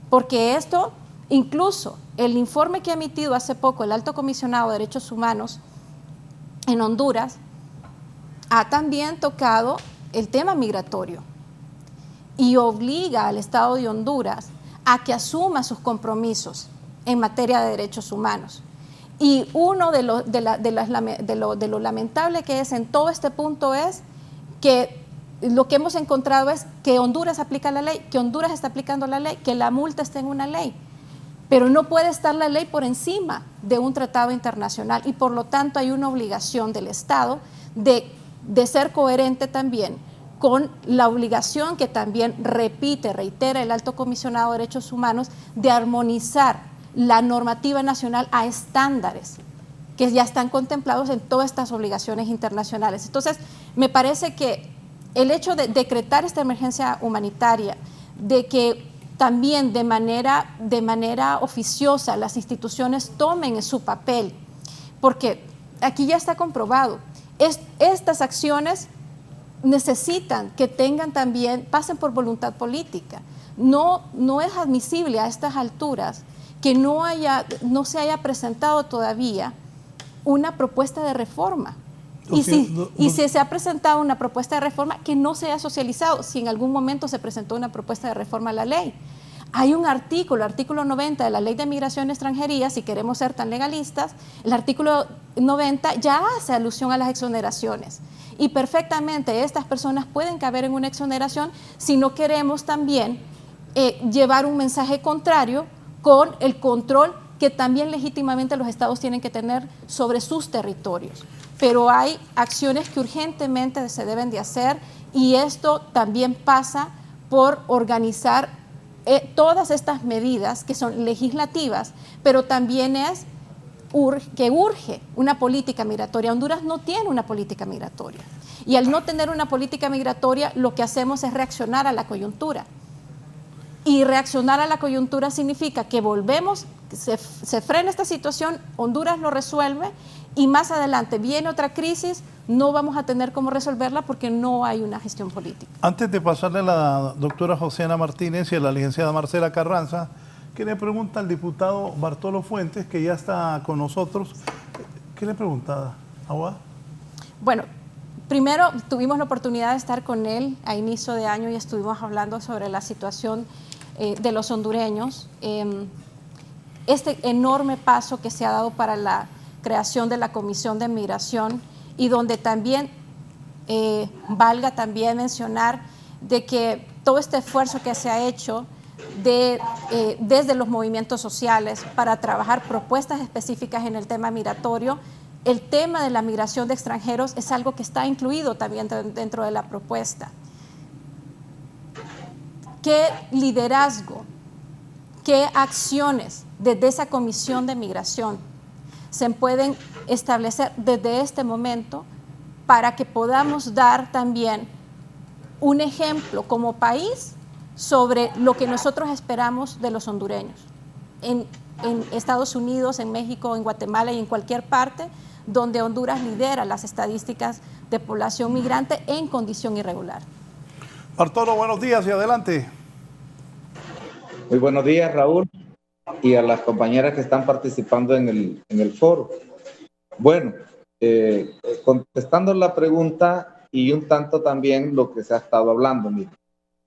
Porque esto, incluso el informe que ha emitido hace poco el Alto Comisionado de Derechos Humanos en Honduras, ha también tocado el tema migratorio y obliga al Estado de Honduras a que asuma sus compromisos en materia de derechos humanos. Y uno de lo lamentable que es en todo este punto es que lo que hemos encontrado es que Honduras aplica la ley, que Honduras está aplicando la ley, que la multa está en una ley, pero no puede estar la ley por encima de un tratado internacional y por lo tanto hay una obligación del Estado de ser coherente también con la obligación que también reitera el Alto Comisionado de Derechos Humanos de armonizar la normativa nacional a estándares que ya están contemplados en todas estas obligaciones internacionales. Entonces, me parece que el hecho de decretar esta emergencia humanitaria, de que también de manera oficiosa las instituciones tomen su papel, porque aquí ya está comprobado, estas acciones necesitan que tengan también, pasen por voluntad política. No es admisible a estas alturas que no se haya presentado todavía una propuesta de reforma. Y si se ha presentado una propuesta de reforma, que no se haya socializado, si en algún momento se presentó una propuesta de reforma a la ley. Hay un artículo 90 de la Ley de Migración y Extranjería, si queremos ser tan legalistas, el artículo 90 ya hace alusión a las exoneraciones. Y perfectamente estas personas pueden caber en una exoneración si no queremos también llevar un mensaje contrario con el control que también legítimamente los estados tienen que tener sobre sus territorios. Pero hay acciones que urgentemente se deben de hacer y esto también pasa por organizar todas estas medidas que son legislativas, pero también que urge una política migratoria. Honduras no tiene una política migratoria y al no tener una política migratoria lo que hacemos es reaccionar a la coyuntura. Y reaccionar a la coyuntura significa que volvemos, se frena esta situación, Honduras lo resuelve y más adelante viene otra crisis, no vamos a tener cómo resolverla porque no hay una gestión política. Antes de pasarle a la doctora Joseana Martínez y a la licenciada Marcela Carranza, ¿qué le pregunta al diputado Bartolo Fuentes, que ya está con nosotros? ¿Qué le pregunta, Agua? Bueno, primero tuvimos la oportunidad de estar con él a inicio de año y estuvimos hablando sobre la situación de los hondureños, este enorme paso que se ha dado para la creación de la Comisión de Migración y donde también valga también mencionar de que todo este esfuerzo que se ha hecho desde los movimientos sociales para trabajar propuestas específicas en el tema migratorio, el tema de la migración de extranjeros es algo que está incluido también dentro de la propuesta. ¿Qué liderazgo, qué acciones desde esa Comisión de Migración se pueden establecer desde este momento para que podamos dar también un ejemplo como país sobre lo que nosotros esperamos de los hondureños en Estados Unidos, en México, en Guatemala y en cualquier parte donde Honduras lidera las estadísticas de población migrante en condición irregular. Bartolo, buenos días y adelante. Muy buenos días, Raúl, y a las compañeras que están participando en el foro. Bueno, contestando la pregunta y un tanto también lo que se ha estado hablando, mire,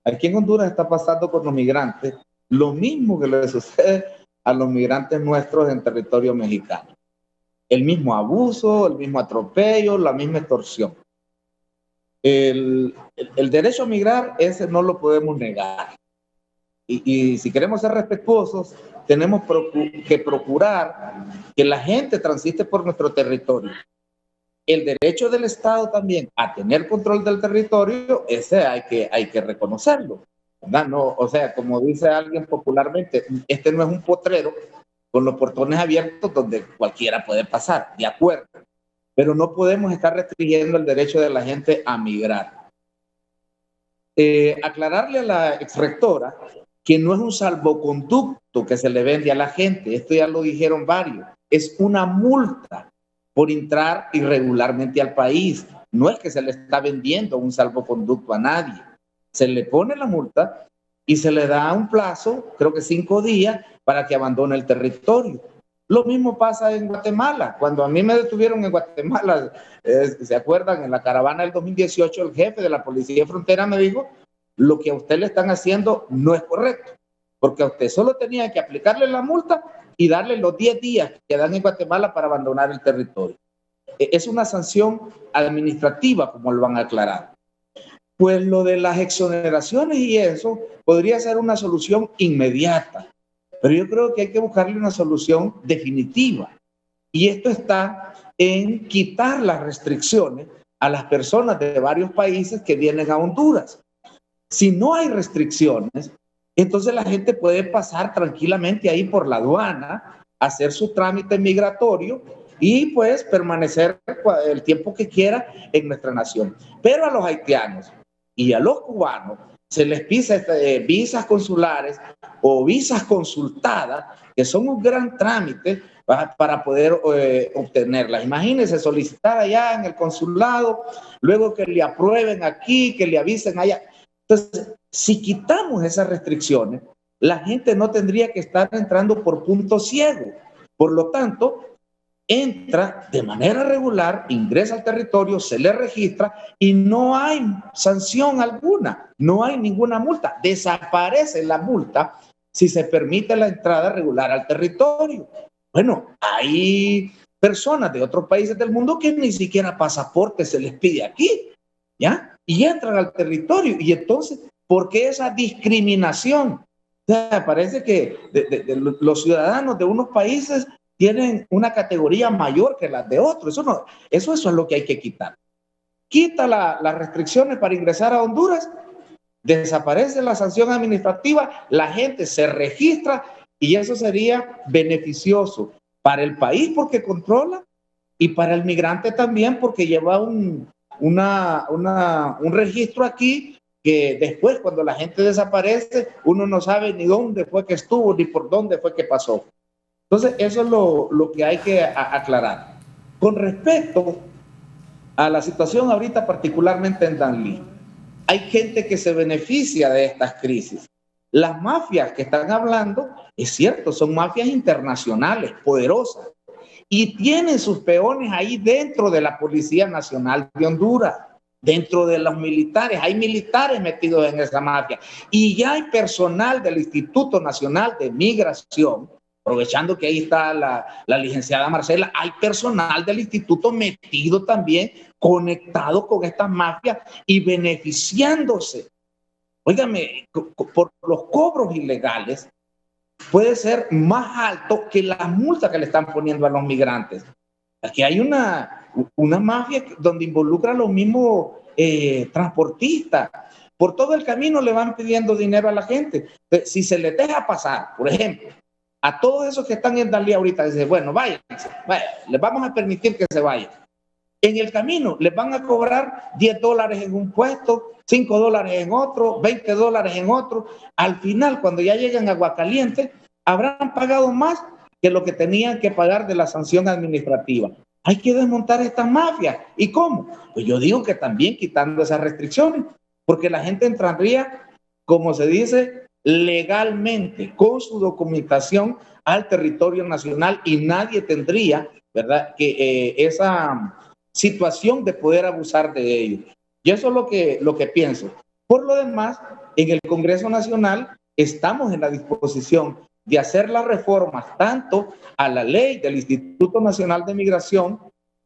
aquí en Honduras está pasando con los migrantes lo mismo que le sucede a los migrantes nuestros en territorio mexicano. El mismo abuso, el mismo atropello, la misma extorsión. El derecho a migrar, ese no lo podemos negar. Y si queremos ser respetuosos, tenemos que procurar que la gente transite por nuestro territorio. El derecho del Estado también a tener control del territorio, ese hay que reconocerlo, ¿verdad? No, o sea, como dice alguien popularmente, este no es un potrero con los portones abiertos donde cualquiera puede pasar, de acuerdo. Pero no podemos estar restringiendo el derecho de la gente a migrar. Aclararle a la exrectora que no es un salvoconducto que se le vende a la gente, esto ya lo dijeron varios, es una multa por entrar irregularmente al país. No es que se le está vendiendo un salvoconducto a nadie. Se le pone la multa y se le da un plazo, creo que 5 días, para que abandone el territorio. Lo mismo pasa en Guatemala. Cuando a mí me detuvieron en Guatemala, ¿se acuerdan? En la caravana del 2018, el jefe de la Policía de Frontera me dijo, lo que a usted le están haciendo no es correcto, porque a usted solo tenía que aplicarle la multa y darle los 10 días que dan en Guatemala para abandonar el territorio. Es una sanción administrativa, como lo han aclarado. Pues lo de las exoneraciones y eso podría ser una solución inmediata, pero yo creo que hay que buscarle una solución definitiva. Y esto está en quitar las restricciones a las personas de varios países que vienen a Honduras. Si no hay restricciones, entonces la gente puede pasar tranquilamente ahí por la aduana, hacer su trámite migratorio y pues permanecer el tiempo que quiera en nuestra nación. Pero a los haitianos y a los cubanos se les pisa visas consulares o visas consultadas, que son un gran trámite para poder obtenerlas. Imagínense solicitar allá en el consulado, luego que le aprueben aquí, que le avisen allá. Entonces, si quitamos esas restricciones, la gente no tendría que estar entrando por punto ciego. Por lo tanto, entra de manera regular, ingresa al territorio, se le registra y no hay sanción alguna, no hay ninguna multa. Desaparece la multa si se permite la entrada regular al territorio. Bueno, hay personas de otros países del mundo que ni siquiera pasaporte se les pide aquí, ¿ya? Y entran al territorio. Y entonces, ¿por qué esa discriminación? O sea, parece que los ciudadanos de unos países tienen una categoría mayor que las de otros. Eso es lo que hay que quitar. Quita las restricciones para ingresar a Honduras, desaparece la sanción administrativa, la gente se registra y eso sería beneficioso para el país porque controla y para el migrante también porque lleva un registro aquí que después cuando la gente desaparece uno no sabe ni dónde fue que estuvo ni por dónde fue que pasó. Entonces eso es lo que hay que aclarar. Con respecto a la situación ahorita particularmente en Danlí, hay gente que se beneficia de estas crisis. Las mafias que están hablando, es cierto, son mafias internacionales, poderosas, y tienen sus peones ahí dentro de la Policía Nacional de Honduras, dentro de los militares, hay militares metidos en esa mafia, y ya hay personal del Instituto Nacional de Migración, aprovechando que ahí está la licenciada Marcela, hay personal del instituto metido también, conectado con estas mafias y beneficiándose. Óigame, por los cobros ilegales puede ser más alto que las multas que le están poniendo a los migrantes. Aquí hay una mafia donde involucra a los mismos transportistas. Por todo el camino le van pidiendo dinero a la gente. Entonces, si se les deja pasar, por ejemplo, a todos esos que están en Danlí ahorita, dicen, bueno, váyanse, les vamos a permitir que se vayan. En el camino les van a cobrar $10 en un puesto, $5 en otro, $20 en otro. Al final, cuando ya lleguen a Aguacaliente, habrán pagado más que lo que tenían que pagar de la sanción administrativa. Hay que desmontar estas mafias. ¿Y cómo? Pues yo digo que también quitando esas restricciones, porque la gente entraría, como se dice, legalmente, con su documentación al territorio nacional y nadie tendría, ¿verdad?, que esa situación de poder abusar de ellos. Y eso es lo que pienso. Por lo demás, en el Congreso Nacional estamos en la disposición de hacer las reformas tanto a la ley del Instituto Nacional de Migración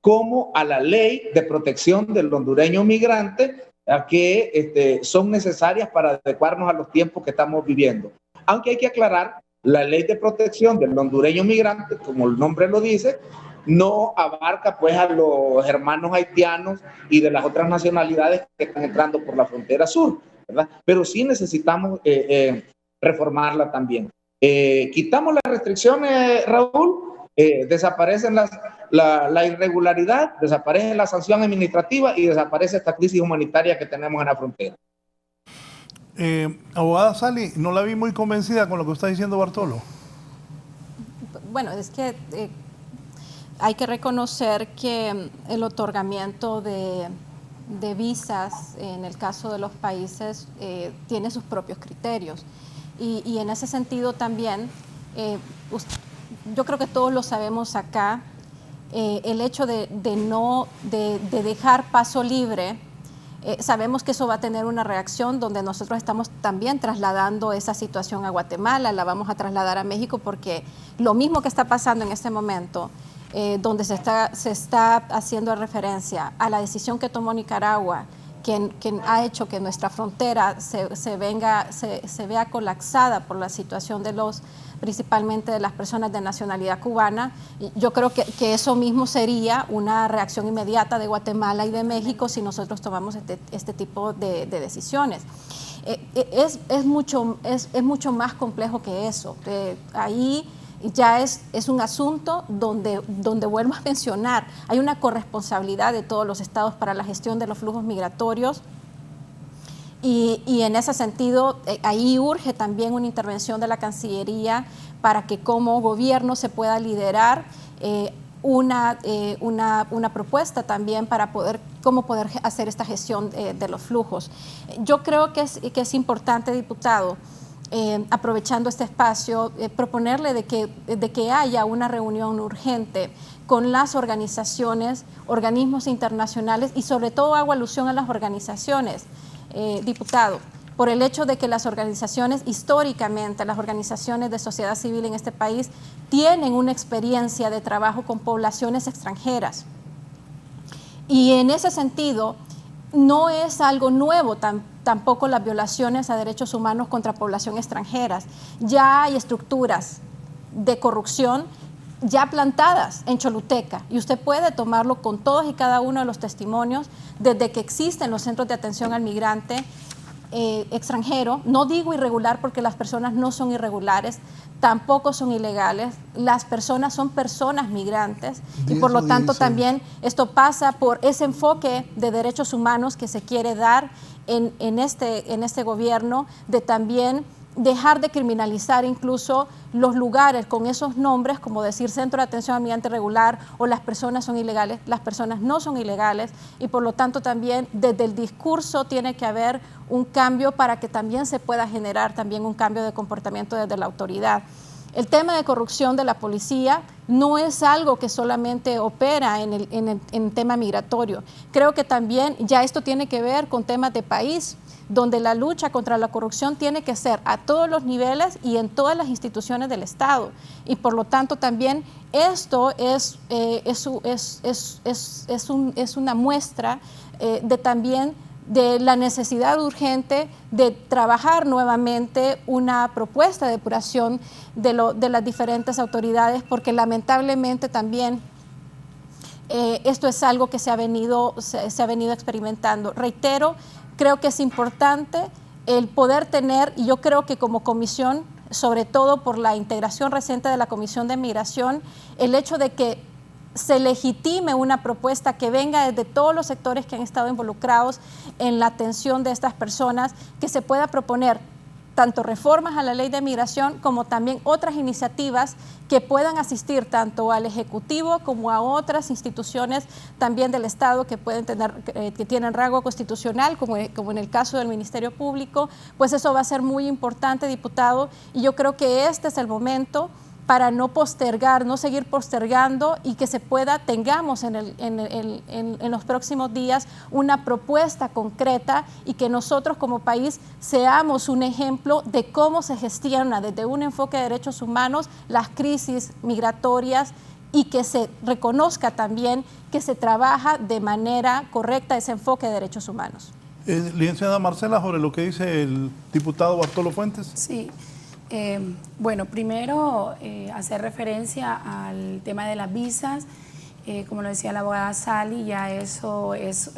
como a la ley de protección del hondureño migrante, que son necesarias para adecuarnos a los tiempos que estamos viviendo. Aunque hay que aclarar, la ley de protección del hondureño migrante, como el nombre lo dice, no abarca pues a los hermanos haitianos y de las otras nacionalidades que están entrando por la frontera sur, ¿verdad? Pero sí necesitamos reformarla también. Quitamos las restricciones, Raúl, desaparecen la irregularidad, desaparece la sanción administrativa y desaparece esta crisis humanitaria que tenemos en la frontera. Abogada Sally, no la vi muy convencida con lo que está diciendo Bartolo. Bueno, es que hay que reconocer que el otorgamiento de visas en el caso de los países tiene sus propios criterios y en ese sentido también yo creo que todos lo sabemos acá, el hecho de dejar paso libre, sabemos que eso va a tener una reacción donde nosotros estamos también trasladando esa situación a Guatemala, la vamos a trasladar a México porque lo mismo que está pasando en este momento, donde se está haciendo referencia a la decisión que tomó Nicaragua, que ha hecho que nuestra frontera se vea colapsada por la situación principalmente de las personas de nacionalidad cubana. Yo creo que eso mismo sería una reacción inmediata de Guatemala y de México si nosotros tomamos este tipo de decisiones. Es mucho más complejo que eso. Ahí ya es un asunto donde vuelvo a mencionar, hay una corresponsabilidad de todos los estados para la gestión de los flujos migratorios y en ese sentido ahí urge también una intervención de la Cancillería para que como gobierno se pueda liderar una propuesta también para cómo poder hacer esta gestión de los flujos. Yo creo que es importante, diputado, aprovechando este espacio, proponerle de que haya una reunión urgente con las organizaciones, organismos internacionales y sobre todo hago alusión a las organizaciones, diputado, por el hecho de que las organizaciones, históricamente, las organizaciones de sociedad civil en este país tienen una experiencia de trabajo con poblaciones extranjeras. Y en ese sentido, no es algo nuevo tampoco las violaciones a derechos humanos contra población extranjeras. Ya hay estructuras de corrupción ya plantadas en Choluteca y usted puede tomarlo con todos y cada uno de los testimonios desde que existen los centros de atención al migrante extranjero. No digo irregular porque las personas no son irregulares, tampoco son ilegales, las personas son personas migrantes y por lo tanto también esto pasa por ese enfoque de derechos humanos que se quiere dar en este gobierno, de también dejar de criminalizar incluso los lugares con esos nombres, como decir centro de atención al migrante regular o las personas son ilegales. Las personas no son ilegales y por lo tanto también desde el discurso tiene que haber un cambio para que también se pueda generar también un cambio de comportamiento desde la autoridad. El tema de corrupción de la policía no es algo que solamente opera en el tema migratorio. Creo que también ya esto tiene que ver con temas de país, donde la lucha contra la corrupción tiene que ser a todos los niveles y en todas las instituciones del Estado. Y por lo tanto también esto es una muestra de también de la necesidad urgente de trabajar nuevamente una propuesta de depuración de las diferentes autoridades, porque lamentablemente también esto es algo que se ha venido experimentando. Reitero, creo que es importante el poder tener, y yo creo que como comisión, sobre todo por la integración reciente de la Comisión de Migración, el hecho de que se legitime una propuesta que venga desde todos los sectores que han estado involucrados en la atención de estas personas, que se pueda proponer tanto reformas a la ley de migración como también otras iniciativas que puedan asistir tanto al Ejecutivo como a otras instituciones también del Estado que pueden tener, que tienen rango constitucional, como en el caso del Ministerio Público. Pues eso va a ser muy importante, diputado, y yo creo que este es el momento para no postergar, no seguir postergando, y que se pueda, tengamos en los próximos días una propuesta concreta, y que nosotros como país seamos un ejemplo de cómo se gestiona desde un enfoque de derechos humanos las crisis migratorias, y que se reconozca también que se trabaja de manera correcta ese enfoque de derechos humanos. Licenciada Marcela, sobre lo que dice el diputado Bartolo Fuentes. Sí. Bueno, primero hacer referencia al tema de las visas. Como lo decía la abogada Sally, ya eso es,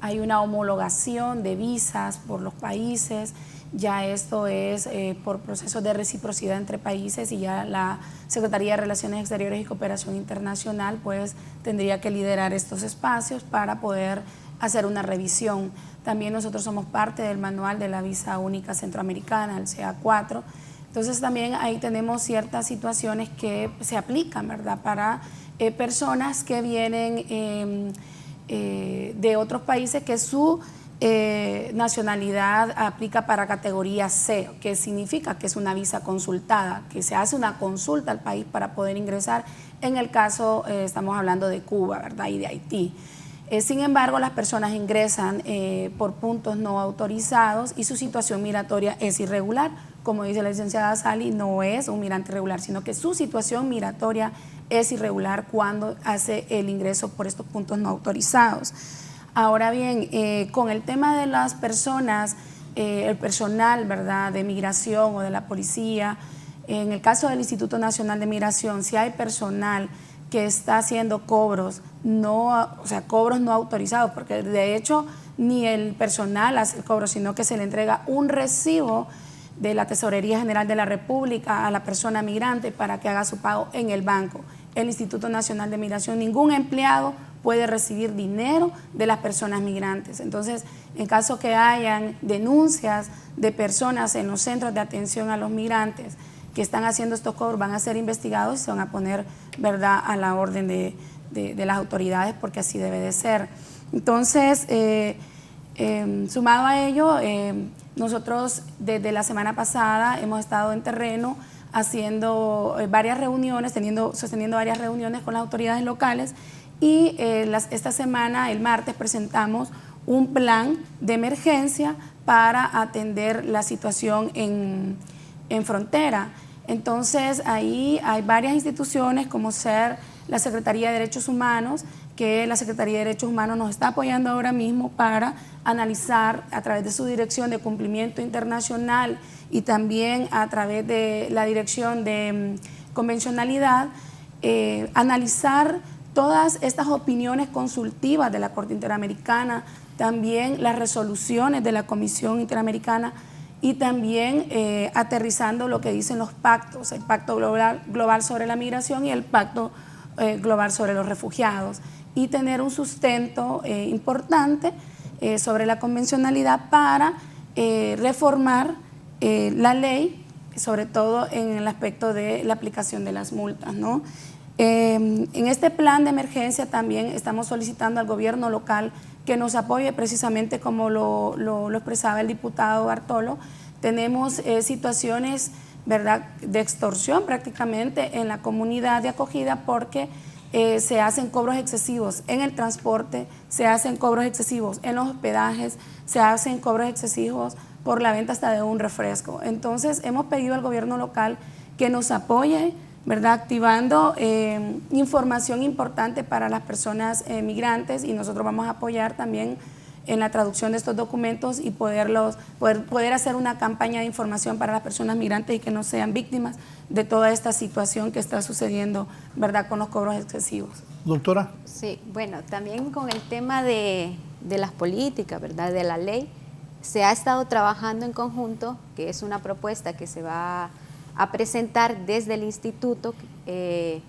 hay una homologación de visas por los países, ya esto es por procesos de reciprocidad entre países, y ya la Secretaría de Relaciones Exteriores y Cooperación Internacional pues tendría que liderar estos espacios para poder hacer una revisión. También nosotros somos parte del manual de la visa única centroamericana, el CA4. Entonces también ahí tenemos ciertas situaciones que se aplican, ¿verdad?, para personas que vienen de otros países, que su nacionalidad aplica para categoría C, que significa que es una visa consultada, que se hace una consulta al país para poder ingresar. En el caso, estamos hablando de Cuba, ¿verdad?, y de Haití. Sin embargo, las personas ingresan por puntos no autorizados y su situación migratoria es irregular. Como dice la licenciada Sally, no es un migrante irregular, sino que su situación migratoria es irregular cuando hace el ingreso por estos puntos no autorizados. Ahora bien, con el tema de las personas, el personal, ¿verdad?, de migración o de la policía, en el caso del Instituto Nacional de Migración, si hay personal que está haciendo cobros cobros no autorizados, porque de hecho ni el personal hace el cobro, sino que se le entrega un recibo de la Tesorería General de la República a la persona migrante para que haga su pago en el banco. El Instituto Nacional de Migración, ningún empleado puede recibir dinero de las personas migrantes. Entonces, en caso que hayan denuncias de personas en los centros de atención a los migrantes que están haciendo estos cobros, van a ser investigados y se van a poner, ¿verdad?, a la orden de las autoridades, porque así debe de ser. Entonces, sumado a ello, nosotros desde la semana pasada hemos estado en terreno haciendo varias reuniones, sosteniendo varias reuniones con las autoridades locales, y esta semana, el martes, presentamos un plan de emergencia para atender la situación en frontera. Entonces, ahí hay varias instituciones, como ser la Secretaría de Derechos Humanos, que la Secretaría de Derechos Humanos nos está apoyando ahora mismo para analizar a través de su Dirección de Cumplimiento Internacional y también a través de la Dirección de Convencionalidad, analizar todas estas opiniones consultivas de la Corte Interamericana, también las resoluciones de la Comisión Interamericana, y también aterrizando lo que dicen los pactos, el Pacto Global sobre la Migración y el Pacto Global sobre los Refugiados, y tener un sustento importante sobre la convencionalidad para reformar la ley, sobre todo en el aspecto de la aplicación de las multas, ¿no? En este plan de emergencia también estamos solicitando al gobierno local que nos apoye, precisamente como lo expresaba el diputado Bartolo. Tenemos situaciones, ¿verdad?, de extorsión prácticamente en la comunidad de acogida, porque se hacen cobros excesivos en el transporte, se hacen cobros excesivos en los hospedajes, se hacen cobros excesivos por la venta hasta de un refresco. Entonces hemos pedido al gobierno local que nos apoye, ¿verdad?, activando información importante para las personas migrantes, y nosotros vamos a apoyar también en la traducción de estos documentos y poder hacer una campaña de información para las personas migrantes y que no sean víctimas de toda esta situación que está sucediendo, ¿verdad?, con los cobros excesivos. Doctora. Sí, bueno, también con el tema de las políticas, ¿verdad?, de la ley, se ha estado trabajando en conjunto, que es una propuesta que se va a presentar desde el instituto, que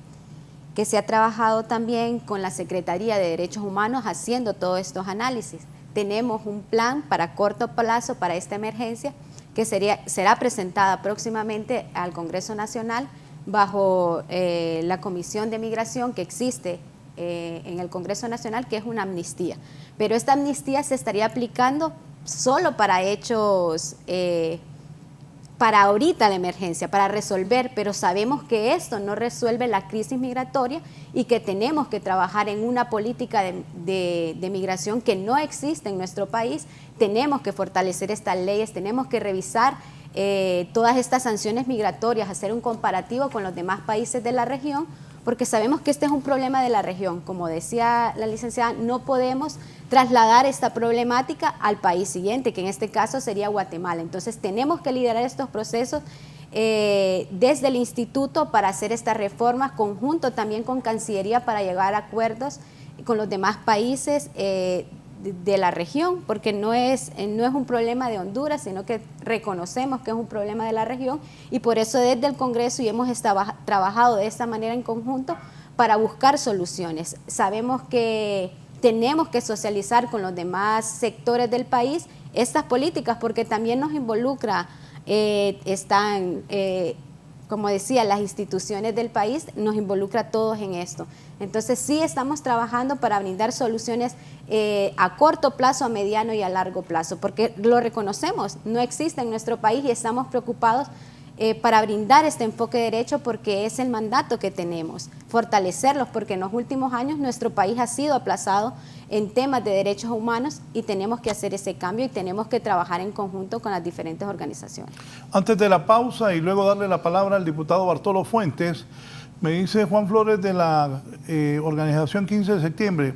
se ha trabajado también con la Secretaría de Derechos Humanos haciendo todos estos análisis. Tenemos un plan para corto plazo para esta emergencia que será presentada próximamente al Congreso Nacional bajo la Comisión de Migración que existe en el Congreso Nacional, que es una amnistía. Pero esta amnistía se estaría aplicando solo para hechos, para ahorita la emergencia, para resolver, pero sabemos que esto no resuelve la crisis migratoria y que tenemos que trabajar en una política de migración que no existe en nuestro país. Tenemos que fortalecer estas leyes, tenemos que revisar todas estas sanciones migratorias, hacer un comparativo con los demás países de la región, porque sabemos que este es un problema de la región. Como decía la licenciada, no podemos trasladar esta problemática al país siguiente, que en este caso sería Guatemala. Entonces tenemos que liderar estos procesos desde el instituto para hacer estas reformas, conjunto también con Cancillería para llegar a acuerdos con los demás países de la región, porque no es un problema de Honduras, sino que reconocemos que es un problema de la región, y por eso desde el Congreso y hemos trabajado de esta manera en conjunto para buscar soluciones. Sabemos que tenemos que socializar con los demás sectores del país estas políticas, porque también nos involucra, como decía, las instituciones del país, nos involucra a todos en esto. Entonces sí estamos trabajando para brindar soluciones a corto plazo, a mediano y a largo plazo, porque lo reconocemos, no existe en nuestro país y estamos preocupados para brindar este enfoque de derecho, porque es el mandato que tenemos, fortalecerlos, porque en los últimos años nuestro país ha sido aplazado en temas de derechos humanos y tenemos que hacer ese cambio y tenemos que trabajar en conjunto con las diferentes organizaciones. Antes de la pausa y luego darle la palabra al diputado Bartolo Fuentes, me dice Juan Flores de la organización 15 de septiembre,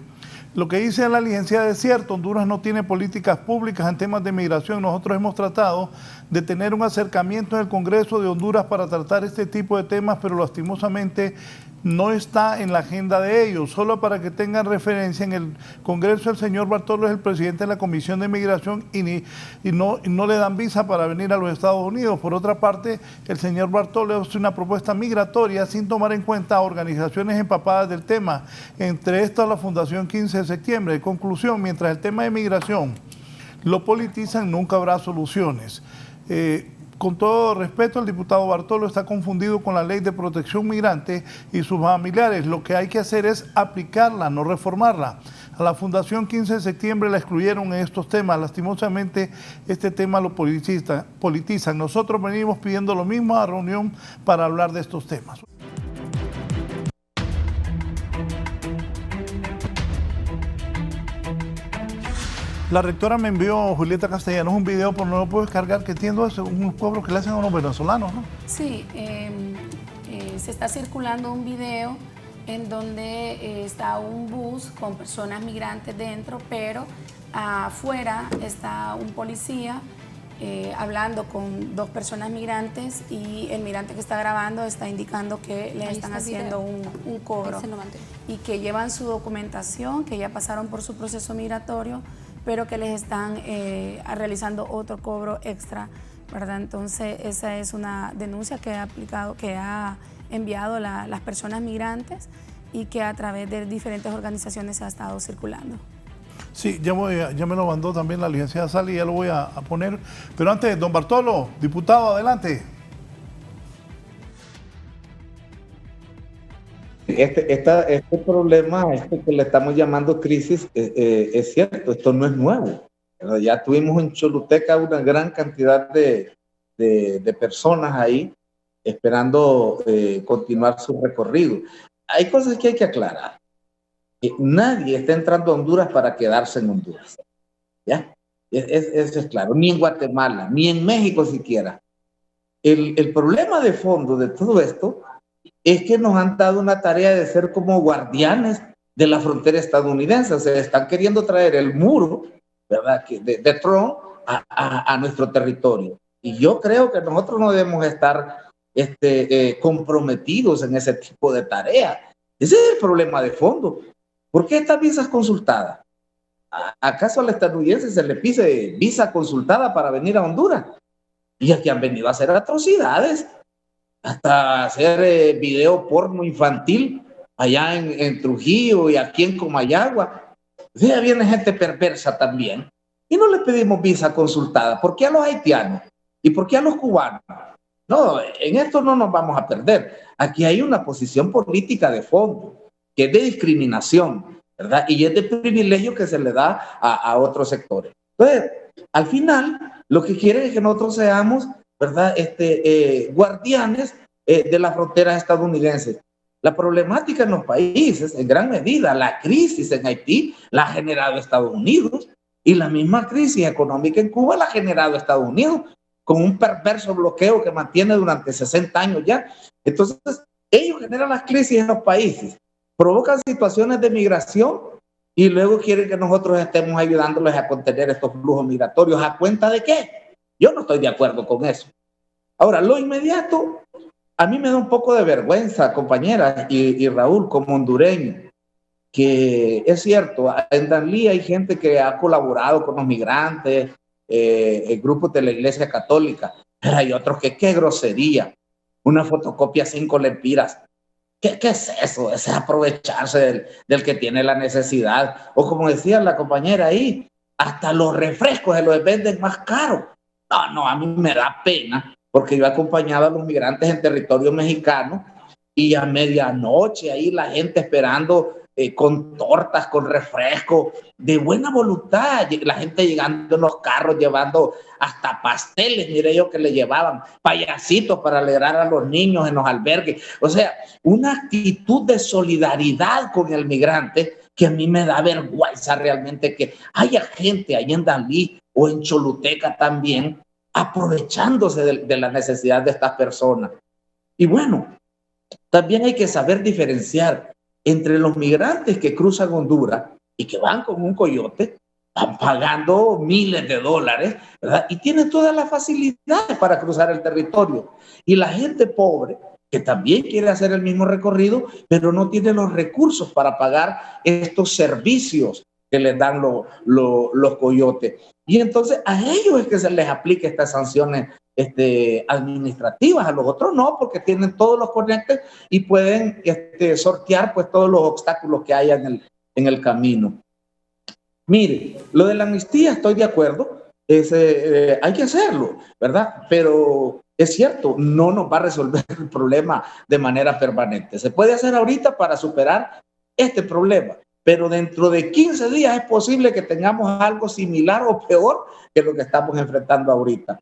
lo que dice la licenciada es cierto, Honduras no tiene políticas públicas en temas de migración. Nosotros hemos tratado de tener un acercamiento en el Congreso de Honduras para tratar este tipo de temas, pero lastimosamente no está en la agenda de ellos. Solo para que tengan referencia, en el Congreso el señor Bartolo es el presidente de la Comisión de Migración y no le dan visa para venir a los Estados Unidos. Por otra parte, el señor Bartolo hace una propuesta migratoria sin tomar en cuenta a organizaciones empapadas del tema, entre estas la Fundación 15 de septiembre. De conclusión, mientras el tema de migración lo politizan, nunca habrá soluciones. Con todo respeto, el diputado Bartolo está confundido con la ley de protección migrante y sus familiares. Lo que hay que hacer es aplicarla, no reformarla. A la Fundación 15 de septiembre la excluyeron en estos temas. Lastimosamente, este tema lo politizan. Nosotros venimos pidiendo lo mismo a reunión para hablar de estos temas. La rectora me envió, Julieta Castellanos, un video, por no lo puedo descargar, que entiendo es un cobro que le hacen a los venezolanos, ¿no? Sí, se está circulando un video en donde está un bus con personas migrantes dentro, pero afuera está un policía hablando con dos personas migrantes, y el migrante que está grabando está indicando que le están haciendo un cobro y que llevan su documentación, que ya pasaron por su proceso migratorio, pero que les están realizando otro cobro extra, ¿verdad? Entonces esa es una denuncia que ha enviado las personas migrantes y que a través de diferentes organizaciones se ha estado circulando. Sí, ya me lo mandó también la licenciada Sally, ya lo voy a poner. Pero antes, don Bartolo, diputado, adelante. Este problema, que le estamos llamando crisis, es cierto, esto no es nuevo. Ya tuvimos en Choluteca una gran cantidad de personas ahí esperando continuar su recorrido. Hay cosas que hay que aclarar. Nadie está entrando a Honduras para quedarse en Honduras. ¿Ya? Eso es claro. Ni en Guatemala, ni en México siquiera. El problema de fondo de todo esto es que nos han dado una tarea de ser como guardianes de la frontera estadounidense. Se están queriendo traer el muro, ¿verdad?, de Trump a nuestro territorio. Y yo creo que nosotros no debemos estar comprometidos en ese tipo de tarea. Ese es el problema de fondo. ¿Por qué estas visas consultadas? ¿Acaso al estadounidense se le pide visa consultada para venir a Honduras? Y aquí han venido a hacer atrocidades, hasta hacer video porno infantil allá en Trujillo y aquí en Comayagua. Ya viene gente perversa también. Y no le pedimos visa consultada, porque a los haitianos ¿Y por qué a los cubanos? No, en esto no nos vamos a perder. Aquí hay una posición política de fondo, que es de discriminación, ¿verdad? Y es de privilegio que se le da a otros sectores. Entonces, al final, lo que quieren es que nosotros seamos, ¿verdad? Guardianes de las fronteras estadounidenses. La problemática en los países, en gran medida, la crisis en Haití la ha generado Estados Unidos, y la misma crisis económica en Cuba la ha generado Estados Unidos, con un perverso bloqueo que mantiene durante 60 años ya. Entonces, ellos generan las crisis en los países, provocan situaciones de migración y luego quieren que nosotros estemos ayudándoles a contener estos flujos migratorios. ¿A cuenta de qué? Yo no estoy de acuerdo con eso. Ahora, lo inmediato, a mí me da un poco de vergüenza, compañeras y Raúl, como hondureño, que es cierto, en Danlí hay gente que ha colaborado con los migrantes, grupos de la Iglesia Católica, pero hay otros que qué grosería, una fotocopia 5 lempiras. ¿Qué es eso? Es aprovecharse del que tiene la necesidad. O como decía la compañera ahí, hasta los refrescos se los venden más caros. No, a mí me da pena, porque yo he acompañado a los migrantes en territorio mexicano y a medianoche ahí la gente esperando con tortas, con refresco, de buena voluntad, la gente llegando en los carros, llevando hasta pasteles, mire yo que le llevaban, payasitos para alegrar a los niños en los albergues. O sea, una actitud de solidaridad con el migrante que a mí me da vergüenza realmente que haya gente ahí en Danlí o en Choluteca también aprovechándose de la necesidad de estas personas. Y bueno, también hay que saber diferenciar entre los migrantes que cruzan Honduras y que van con un coyote, van pagando miles de dólares, ¿verdad? Y tienen todas las facilidades para cruzar el territorio. Y la gente pobre, que también quiere hacer el mismo recorrido, pero no tiene los recursos para pagar estos servicios que les dan los coyotes. Y entonces a ellos es que se les aplica estas sanciones administrativas, a los otros no, porque tienen todos los conectes y pueden sortear pues todos los obstáculos que haya en el camino. Mire, lo de la amnistía estoy de acuerdo, hay que hacerlo, ¿verdad? Pero es cierto, no nos va a resolver el problema de manera permanente. Se puede hacer ahorita para superar este problema, pero dentro de 15 días es posible que tengamos algo similar o peor que lo que estamos enfrentando ahorita.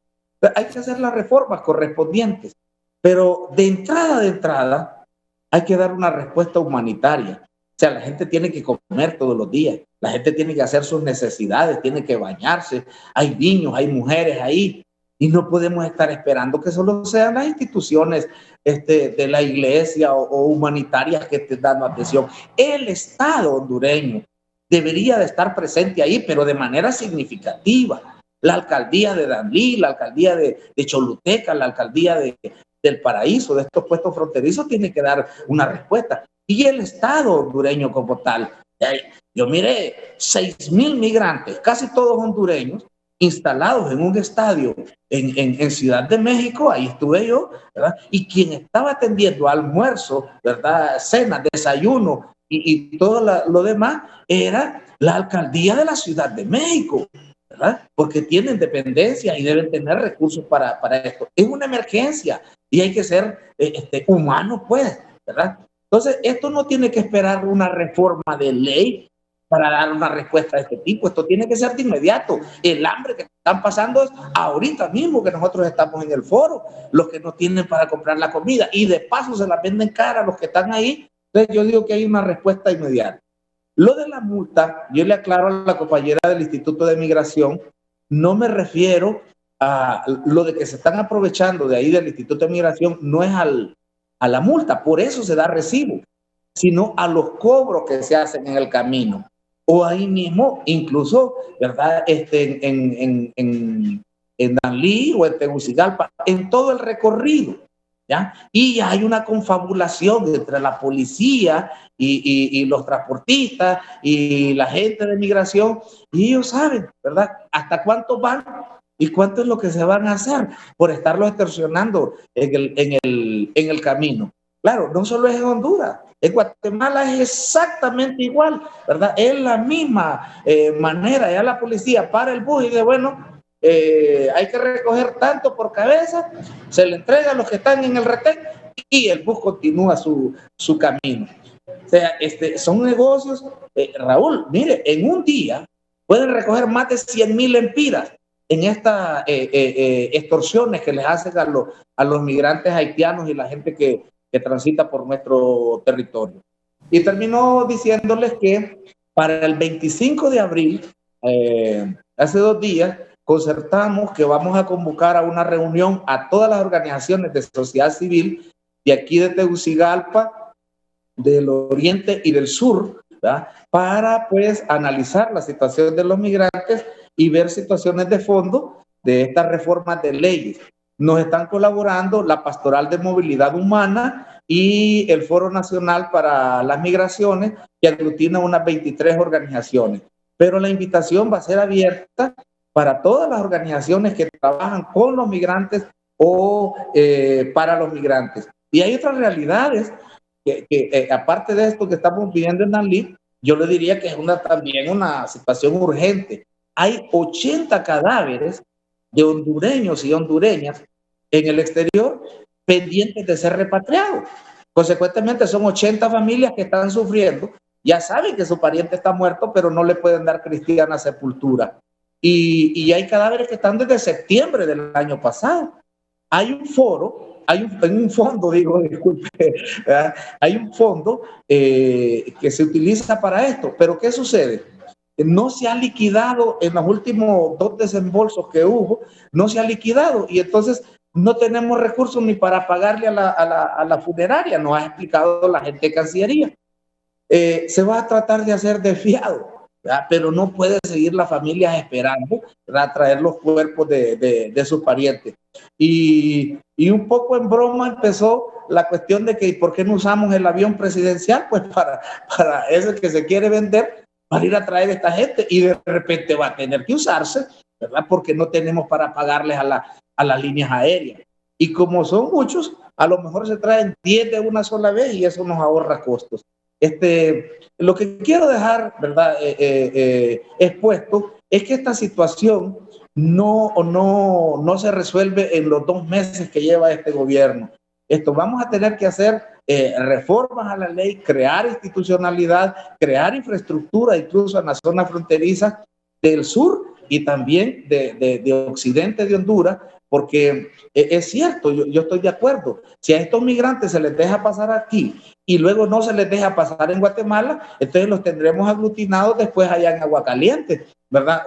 Hay que hacer las reformas correspondientes, pero de entrada hay que dar una respuesta humanitaria. O sea, la gente tiene que comer todos los días, la gente tiene que hacer sus necesidades, tiene que bañarse, hay niños, hay mujeres ahí, y no podemos estar esperando que solo sean las instituciones de la iglesia o humanitarias que estén dando atención. El Estado hondureño debería de estar presente ahí, pero de manera significativa. La alcaldía de Danlí, la alcaldía de Choluteca, la alcaldía del Paraíso, de estos puestos fronterizos, tiene que dar una respuesta. Y el Estado hondureño como tal. Yo miré 6,000 migrantes, casi todos hondureños, instalados en un estadio en Ciudad de México, ahí estuve yo, ¿verdad? Y quien estaba atendiendo almuerzo, ¿verdad? Cena, desayuno y todo lo demás era la alcaldía de la Ciudad de México, ¿verdad? Porque tienen dependencia y deben tener recursos para esto. Es una emergencia y hay que ser humanos, pues, ¿verdad? Entonces, esto no tiene que esperar una reforma de ley para dar una respuesta de este tipo. Esto tiene que ser de inmediato. El hambre que están pasando es ahorita mismo que nosotros estamos en el foro, los que no tienen para comprar la comida y de paso se la venden cara a los que están ahí. Entonces yo digo que hay una respuesta inmediata. Lo de la multa, yo le aclaro a la compañera del Instituto de Migración, no me refiero a lo de que se están aprovechando de ahí del Instituto de Migración, no es a la multa, por eso se da recibo, sino a los cobros que se hacen en el camino. O ahí mismo, incluso, ¿verdad? En Danlí o en Tegucigalpa, en todo el recorrido, ¿ya? Y ya hay una confabulación entre la policía y los transportistas y la gente de migración, y ellos saben, ¿verdad? Hasta cuánto van y cuánto es lo que se van a hacer por estarlos extorsionando en el camino. Claro, no solo es en Honduras, en Guatemala es exactamente igual, ¿verdad? Es la misma manera, ya la policía para el bus y dice, bueno, hay que recoger tanto por cabeza, se le entrega a los que están en el retén y el bus continúa su camino. O sea, son negocios, Raúl, mire, en un día pueden recoger más de 100,000 lempiras en estas extorsiones que les hacen a los migrantes haitianos y la gente que transita por nuestro territorio. Y terminó diciéndoles que para el 25 de abril, hace 2 días, concertamos que vamos a convocar a una reunión a todas las organizaciones de sociedad civil de aquí de Tegucigalpa, del oriente y del sur, ¿verdad? Para pues analizar la situación de los migrantes y ver situaciones de fondo de estas reformas de leyes. Nos están colaborando la Pastoral de Movilidad Humana y el Foro Nacional para las Migraciones, que aglutina unas 23 organizaciones. Pero la invitación va a ser abierta para todas las organizaciones que trabajan con los migrantes o para los migrantes. Y hay otras realidades que aparte de esto que estamos viviendo en Danlí, yo le diría que es también una situación urgente. Hay 80 cadáveres de hondureños y hondureñas en el exterior pendientes de ser repatriados. Consecuentemente son 80 familias que están sufriendo, ya saben que su pariente está muerto, pero no le pueden dar cristiana sepultura. Y hay cadáveres que están desde septiembre del año pasado. Hay un fondo, hay un fondo que se utiliza para esto, pero ¿qué sucede? No se ha liquidado en los últimos 2 desembolsos que hubo, no se ha liquidado y entonces no tenemos recursos ni para pagarle a la funeraria, nos ha explicado la gente de Cancillería. Se va a tratar de hacer de fiado, ¿verdad? Pero no puede seguir las familias esperando para traer los cuerpos de sus parientes. Y un poco en broma empezó la cuestión de que ¿por qué no usamos el avión presidencial? Pues para eso que se quiere vender, para ir a traer a esta gente, y de repente va a tener que usarse, ¿verdad? Porque no tenemos para pagarles a las líneas aéreas. Y como son muchos, a lo mejor se traen 10 de una sola vez y eso nos ahorra costos. Lo que quiero dejar, ¿verdad? Expuesto es que esta situación no se resuelve en los 2 meses que lleva este gobierno. Vamos a tener que hacer reformas a la ley, crear institucionalidad, crear infraestructura, incluso en las zonas fronterizas del sur y también de occidente de Honduras, porque es cierto, yo estoy de acuerdo. Si a estos migrantes se les deja pasar aquí y luego no se les deja pasar en Guatemala, entonces los tendremos aglutinados después allá en Aguacaliente, ¿verdad?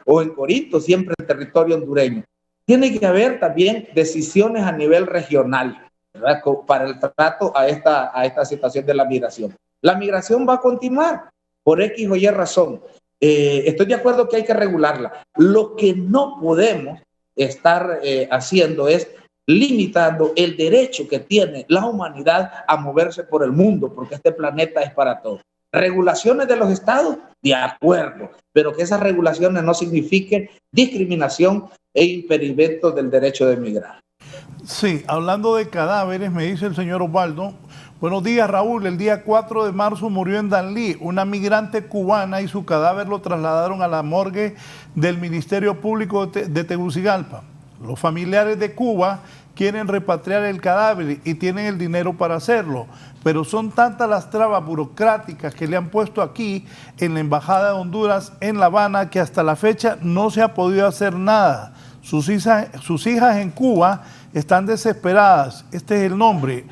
O en Corinto, siempre en territorio hondureño. Tiene que haber también decisiones a nivel regional, ¿verdad? Para el trato a esta situación de la migración. La migración va a continuar por X o Y razón. Estoy de acuerdo que hay que regularla. Lo que no podemos estar haciendo es limitando el derecho que tiene la humanidad a moverse por el mundo, porque este planeta es para todos. Regulaciones de los estados, de acuerdo, pero que esas regulaciones no signifiquen discriminación e impedimento del derecho de emigrar. Sí, hablando de cadáveres, me dice el señor Osvaldo. Buenos días, Raúl. El día 4 de marzo murió en Danlí una migrante cubana y su cadáver lo trasladaron a la morgue del Ministerio Público de Tegucigalpa. Los familiares de Cuba quieren repatriar el cadáver y tienen el dinero para hacerlo, pero son tantas las trabas burocráticas que le han puesto aquí en la Embajada de Honduras en La Habana que hasta la fecha no se ha podido hacer nada. Sus hijas en Cuba están desesperadas. Este es el nombre: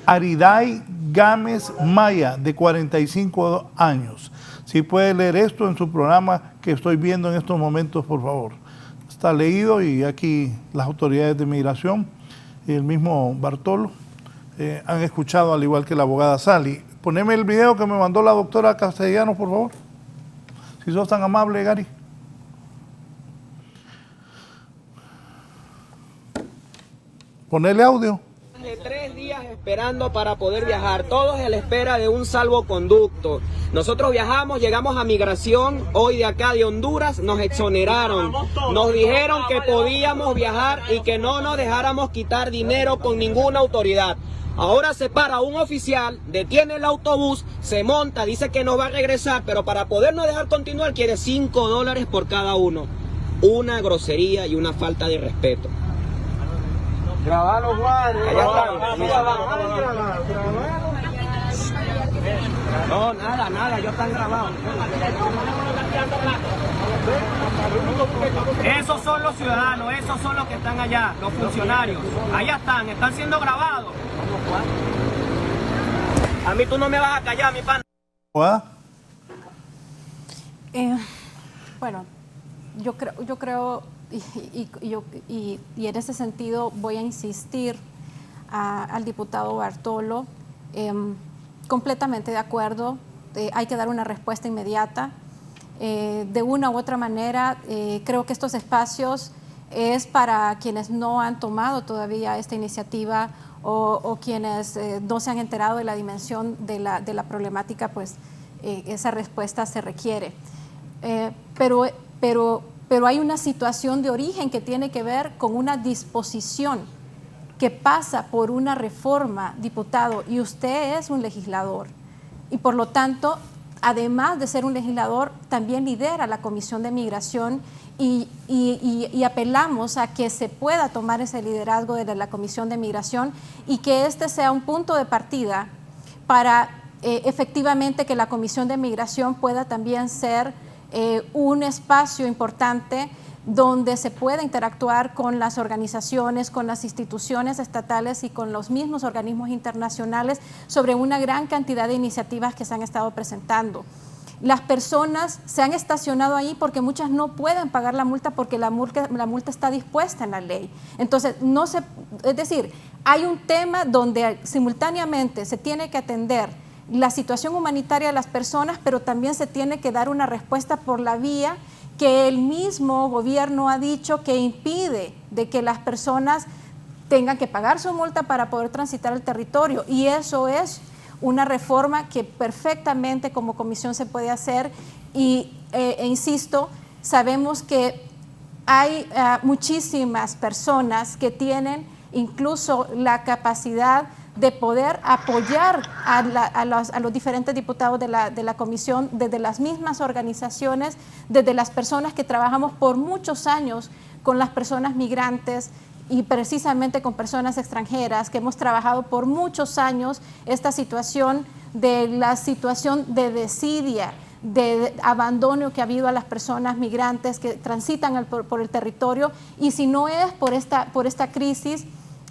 Ariday Gámez Maya, de 45 años. Si puede leer esto en su programa que estoy viendo en estos momentos, por favor. Está leído y aquí las autoridades de migración y el mismo Bartolo han escuchado, al igual que la abogada Sally. Poneme el video que me mandó la doctora Castellanos, por favor. Si sos tan amable, Gary. Ponele audio. De 3 días esperando para poder viajar, todos a la espera de un salvoconducto. Nosotros viajamos, llegamos a migración, hoy de acá de Honduras, nos exoneraron, nos dijeron que podíamos viajar y que no nos dejáramos quitar dinero con ninguna autoridad. Ahora se para un oficial, detiene el autobús, se monta, dice que no va a regresar, pero para podernos dejar continuar quiere $5 por cada uno. una grosería y una falta de respeto. Grabalo, Juan. No, nada, ellos están grabados. Esos son los ciudadanos, esos son los que están allá, los funcionarios. Allá están siendo grabados. A mí tú no me vas a callar, mi pana. Bueno, yo creo y en ese sentido voy a insistir al diputado Bartolo, completamente de acuerdo, hay que dar una respuesta inmediata. De una u otra manera, creo que estos espacios es para quienes no han tomado todavía esta iniciativa o quienes no se han enterado de la dimensión de la problemática, pues esa respuesta se requiere. Pero hay una situación de origen que tiene que ver con una disposición que pasa por una reforma, diputado, y usted es un legislador. Y por lo tanto, además de ser un legislador, también lidera la Comisión de Migración y apelamos a que se pueda tomar ese liderazgo de la Comisión de Migración y que este sea un punto de partida para efectivamente que la Comisión de Migración pueda también ser un espacio importante donde se pueda interactuar con las organizaciones, con las instituciones estatales y con los mismos organismos internacionales sobre una gran cantidad de iniciativas que se han estado presentando. Las personas se han estacionado ahí porque muchas no pueden pagar la multa porque la multa está dispuesta en la ley. Entonces, es decir, hay un tema donde simultáneamente se tiene que atender la situación humanitaria de las personas, pero también se tiene que dar una respuesta por la vía que el mismo gobierno ha dicho que impide de que las personas tengan que pagar su multa para poder transitar el territorio. Y eso es una reforma que perfectamente como comisión se puede hacer e insisto, sabemos que hay muchísimas personas que tienen incluso la capacidad de poder apoyar a los diferentes diputados de la comisión, desde las mismas organizaciones, desde las personas que trabajamos por muchos años con las personas migrantes y precisamente con personas extranjeras, que hemos trabajado por muchos años esta situación de desidia, de abandono que ha habido a las personas migrantes que transitan por el territorio, y si no es por esta crisis,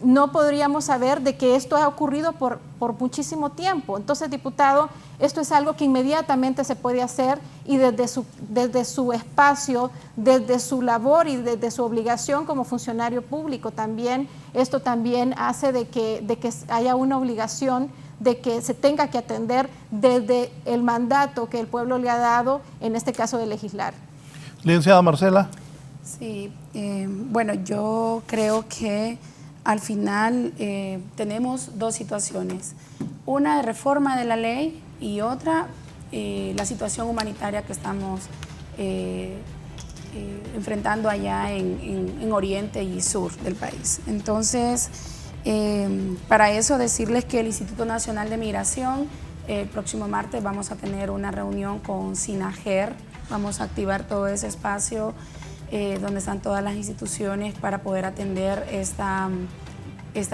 no podríamos saber de que esto ha ocurrido por muchísimo tiempo. Entonces, diputado, esto es algo que inmediatamente se puede hacer y desde su espacio, desde su labor y desde su obligación como funcionario público también, esto también hace de que haya una obligación de que se tenga que atender desde el mandato que el pueblo le ha dado, en este caso de legislar. Licenciada Marcela. Sí, bueno, yo creo que al final tenemos dos situaciones, una de reforma de la ley y otra la situación humanitaria que estamos enfrentando allá en Oriente y Sur del país. Entonces, para eso decirles que el Instituto Nacional de Migración, el próximo martes vamos a tener una reunión con SINAGER, vamos a activar todo ese espacio donde están todas las instituciones para poder atender esta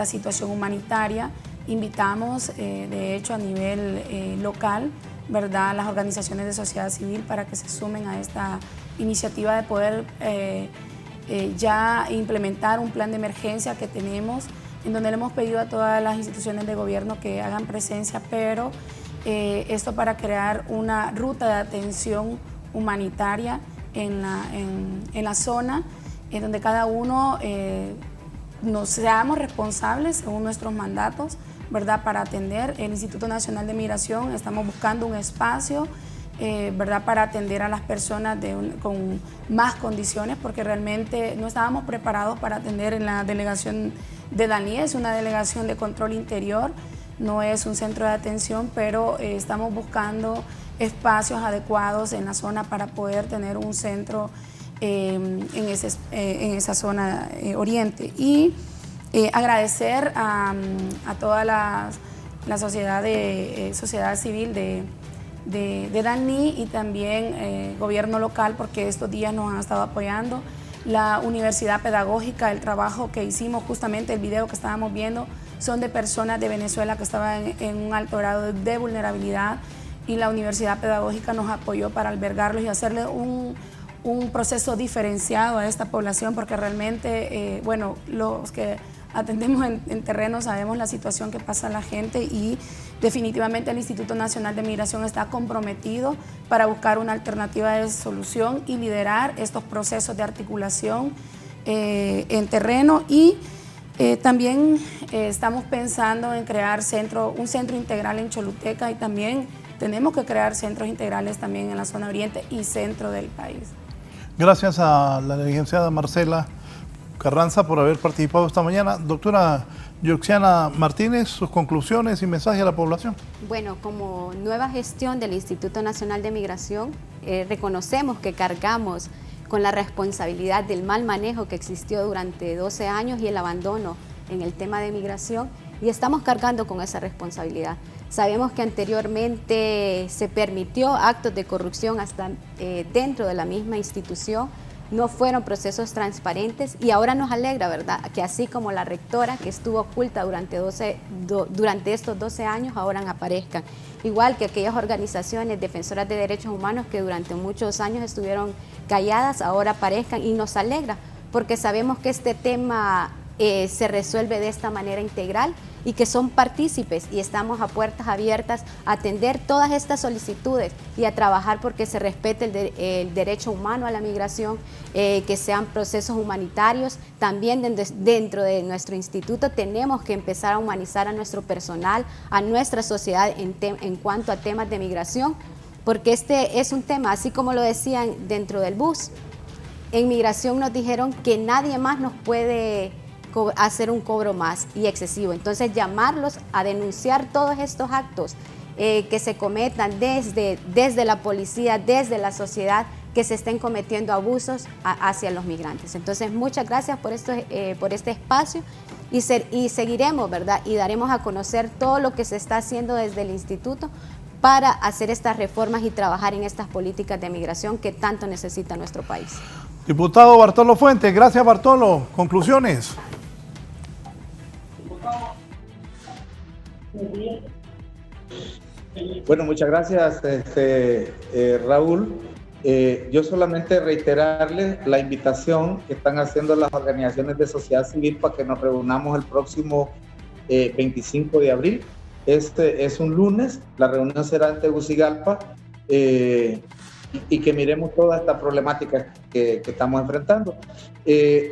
situación humanitaria. Invitamos, de hecho, a nivel local, ¿verdad?, las organizaciones de sociedad civil para que se sumen a esta iniciativa de poder ya implementar un plan de emergencia que tenemos, en donde le hemos pedido a todas las instituciones de gobierno que hagan presencia, pero esto para crear una ruta de atención humanitaria en la zona, en donde cada uno nos seamos responsables según nuestros mandatos, ¿verdad?, para atender. El Instituto Nacional de Migración estamos buscando un espacio, ¿verdad?, para atender a las personas con más condiciones, porque realmente no estábamos preparados para atender en la delegación de Dalí. Es una delegación de control interior, no es un centro de atención, pero estamos buscando espacios adecuados en la zona para poder tener un centro en esa zona oriente. Y agradecer a toda la sociedad civil de Dalí y también gobierno local, porque estos días nos han estado apoyando. la universidad pedagógica, el trabajo que hicimos, justamente el video que estábamos viendo, son de personas de Venezuela que estaban en un alto grado de vulnerabilidad, y la universidad pedagógica nos apoyó para albergarlos y hacerle un proceso diferenciado a esta población, porque realmente, bueno, los que atendemos en terreno sabemos la situación que pasa la gente, y definitivamente el Instituto Nacional de Migración está comprometido para buscar una alternativa de solución y liderar estos procesos de articulación en terreno. Y también estamos pensando en crear un centro integral en Choluteca, y también tenemos que crear centros integrales también en la zona oriente y centro del país. Gracias a la licenciada Marcela Carranza por haber participado esta mañana. Doctora Yoxiana Martínez, sus conclusiones y mensaje a la población. Bueno, como nueva gestión del Instituto Nacional de Migración, reconocemos que cargamos con la responsabilidad del mal manejo que existió durante 12 años y el abandono en el tema de migración, y estamos cargando con esa responsabilidad. Sabemos que anteriormente se permitió actos de corrupción hasta dentro de la misma institución, no fueron procesos transparentes, y ahora nos alegra, ¿verdad?, que así como la rectora, que estuvo oculta durante estos 12 años, ahora aparezcan. Igual que aquellas organizaciones defensoras de derechos humanos que durante muchos años estuvieron calladas, ahora aparezcan, y nos alegra porque sabemos que este tema se resuelve de esta manera integral y que son partícipes, y estamos a puertas abiertas a atender todas estas solicitudes y a trabajar porque se respete el derecho humano a la migración, que sean procesos humanitarios. También dentro de nuestro instituto tenemos que empezar a humanizar a nuestro personal, a nuestra sociedad en cuanto a temas de migración, porque este es un tema, así como lo decían dentro del bus, en migración nos dijeron que nadie más nos puede hacer un cobro más y excesivo. Entonces, llamarlos a denunciar todos estos actos que se cometan desde la policía, desde la sociedad, que se estén cometiendo abusos hacia los migrantes. Entonces, muchas gracias por este espacio, y seguiremos, ¿verdad?, y daremos a conocer todo lo que se está haciendo desde el instituto para hacer estas reformas y trabajar en estas políticas de migración que tanto necesita nuestro país. Diputado Bartolo Fuentes, gracias Bartolo. Conclusiones. Bueno, muchas gracias, Raúl. Yo solamente reiterarles la invitación que están haciendo las organizaciones de sociedad civil para que nos reunamos el próximo 25 de abril. Este es un lunes, la reunión será en Tegucigalpa, y que miremos toda esta problemática que estamos enfrentando.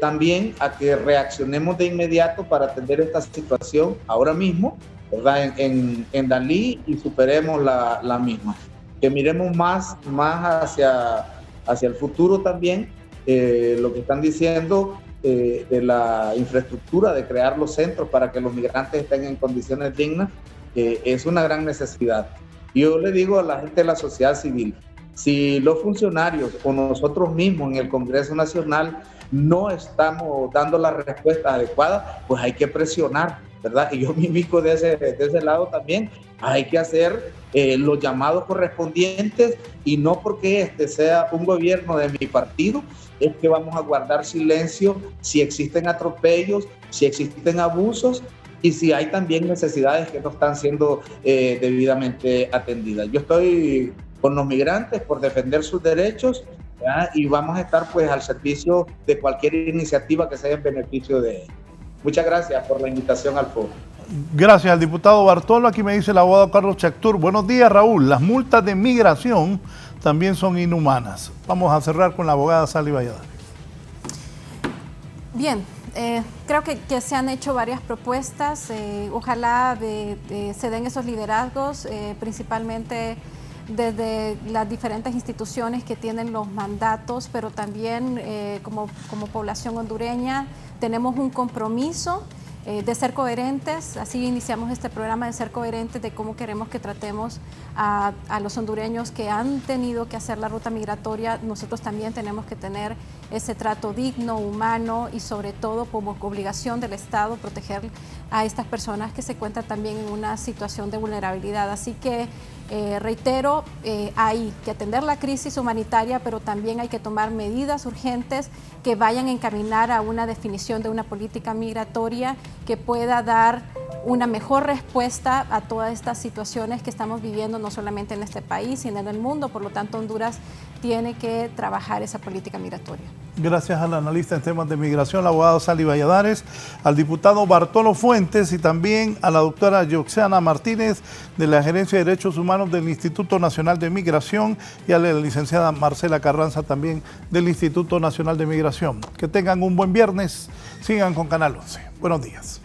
También a que reaccionemos de inmediato para atender esta situación ahora mismo, ¿verdad?, en Dalí, y superemos la misma. Que miremos más hacia el futuro también, lo que están diciendo de la infraestructura, de crear los centros para que los migrantes estén en condiciones dignas, es una gran necesidad. Yo le digo a la gente de la sociedad civil, si los funcionarios o nosotros mismos en el Congreso Nacional no estamos dando la respuesta adecuada, pues hay que presionar, ¿verdad? Y yo me ubico de ese lado también. Hay que hacer los llamados correspondientes, y no porque este sea un gobierno de mi partido es que vamos a guardar silencio si existen atropellos, si existen abusos y si hay también necesidades que no están siendo debidamente atendidas. Yo estoy con los migrantes por defender sus derechos, ¿verdad?, y vamos a estar pues al servicio de cualquier iniciativa que sea en beneficio de ellos. Muchas gracias por la invitación al foro. Gracias al diputado Bartolo. Aquí me dice el abogado Carlos Chactur. Buenos días, Raúl. Las multas de migración también son inhumanas. Vamos a cerrar con la abogada Sally Valladares. Bien, creo que se han hecho varias propuestas. Ojalá se den esos liderazgos, principalmente desde las diferentes instituciones que tienen los mandatos, pero también como población hondureña tenemos un compromiso de ser coherentes. Así iniciamos este programa, de ser coherentes de cómo queremos que tratemos a los hondureños que han tenido que hacer la ruta migratoria. Nosotros también tenemos que tener ese trato digno, humano y sobre todo como obligación del Estado proteger a estas personas que se encuentran también en una situación de vulnerabilidad. Así que reitero, hay que atender la crisis humanitaria, pero también hay que tomar medidas urgentes que vayan a encaminar a una definición de una política migratoria que pueda dar una mejor respuesta a todas estas situaciones que estamos viviendo, no solamente en este país, sino en el mundo. Por lo tanto, Honduras tiene que trabajar esa política migratoria. Gracias al analista en temas de migración, la abogada Sally Valladares, al diputado Bartolo Fuentes y también a la doctora Yoxana Martínez de la Gerencia de Derechos Humanos del Instituto Nacional de Migración y a la licenciada Marcela Carranza también del Instituto Nacional de Migración. Que tengan un buen viernes, sigan con Canal 11. Buenos días.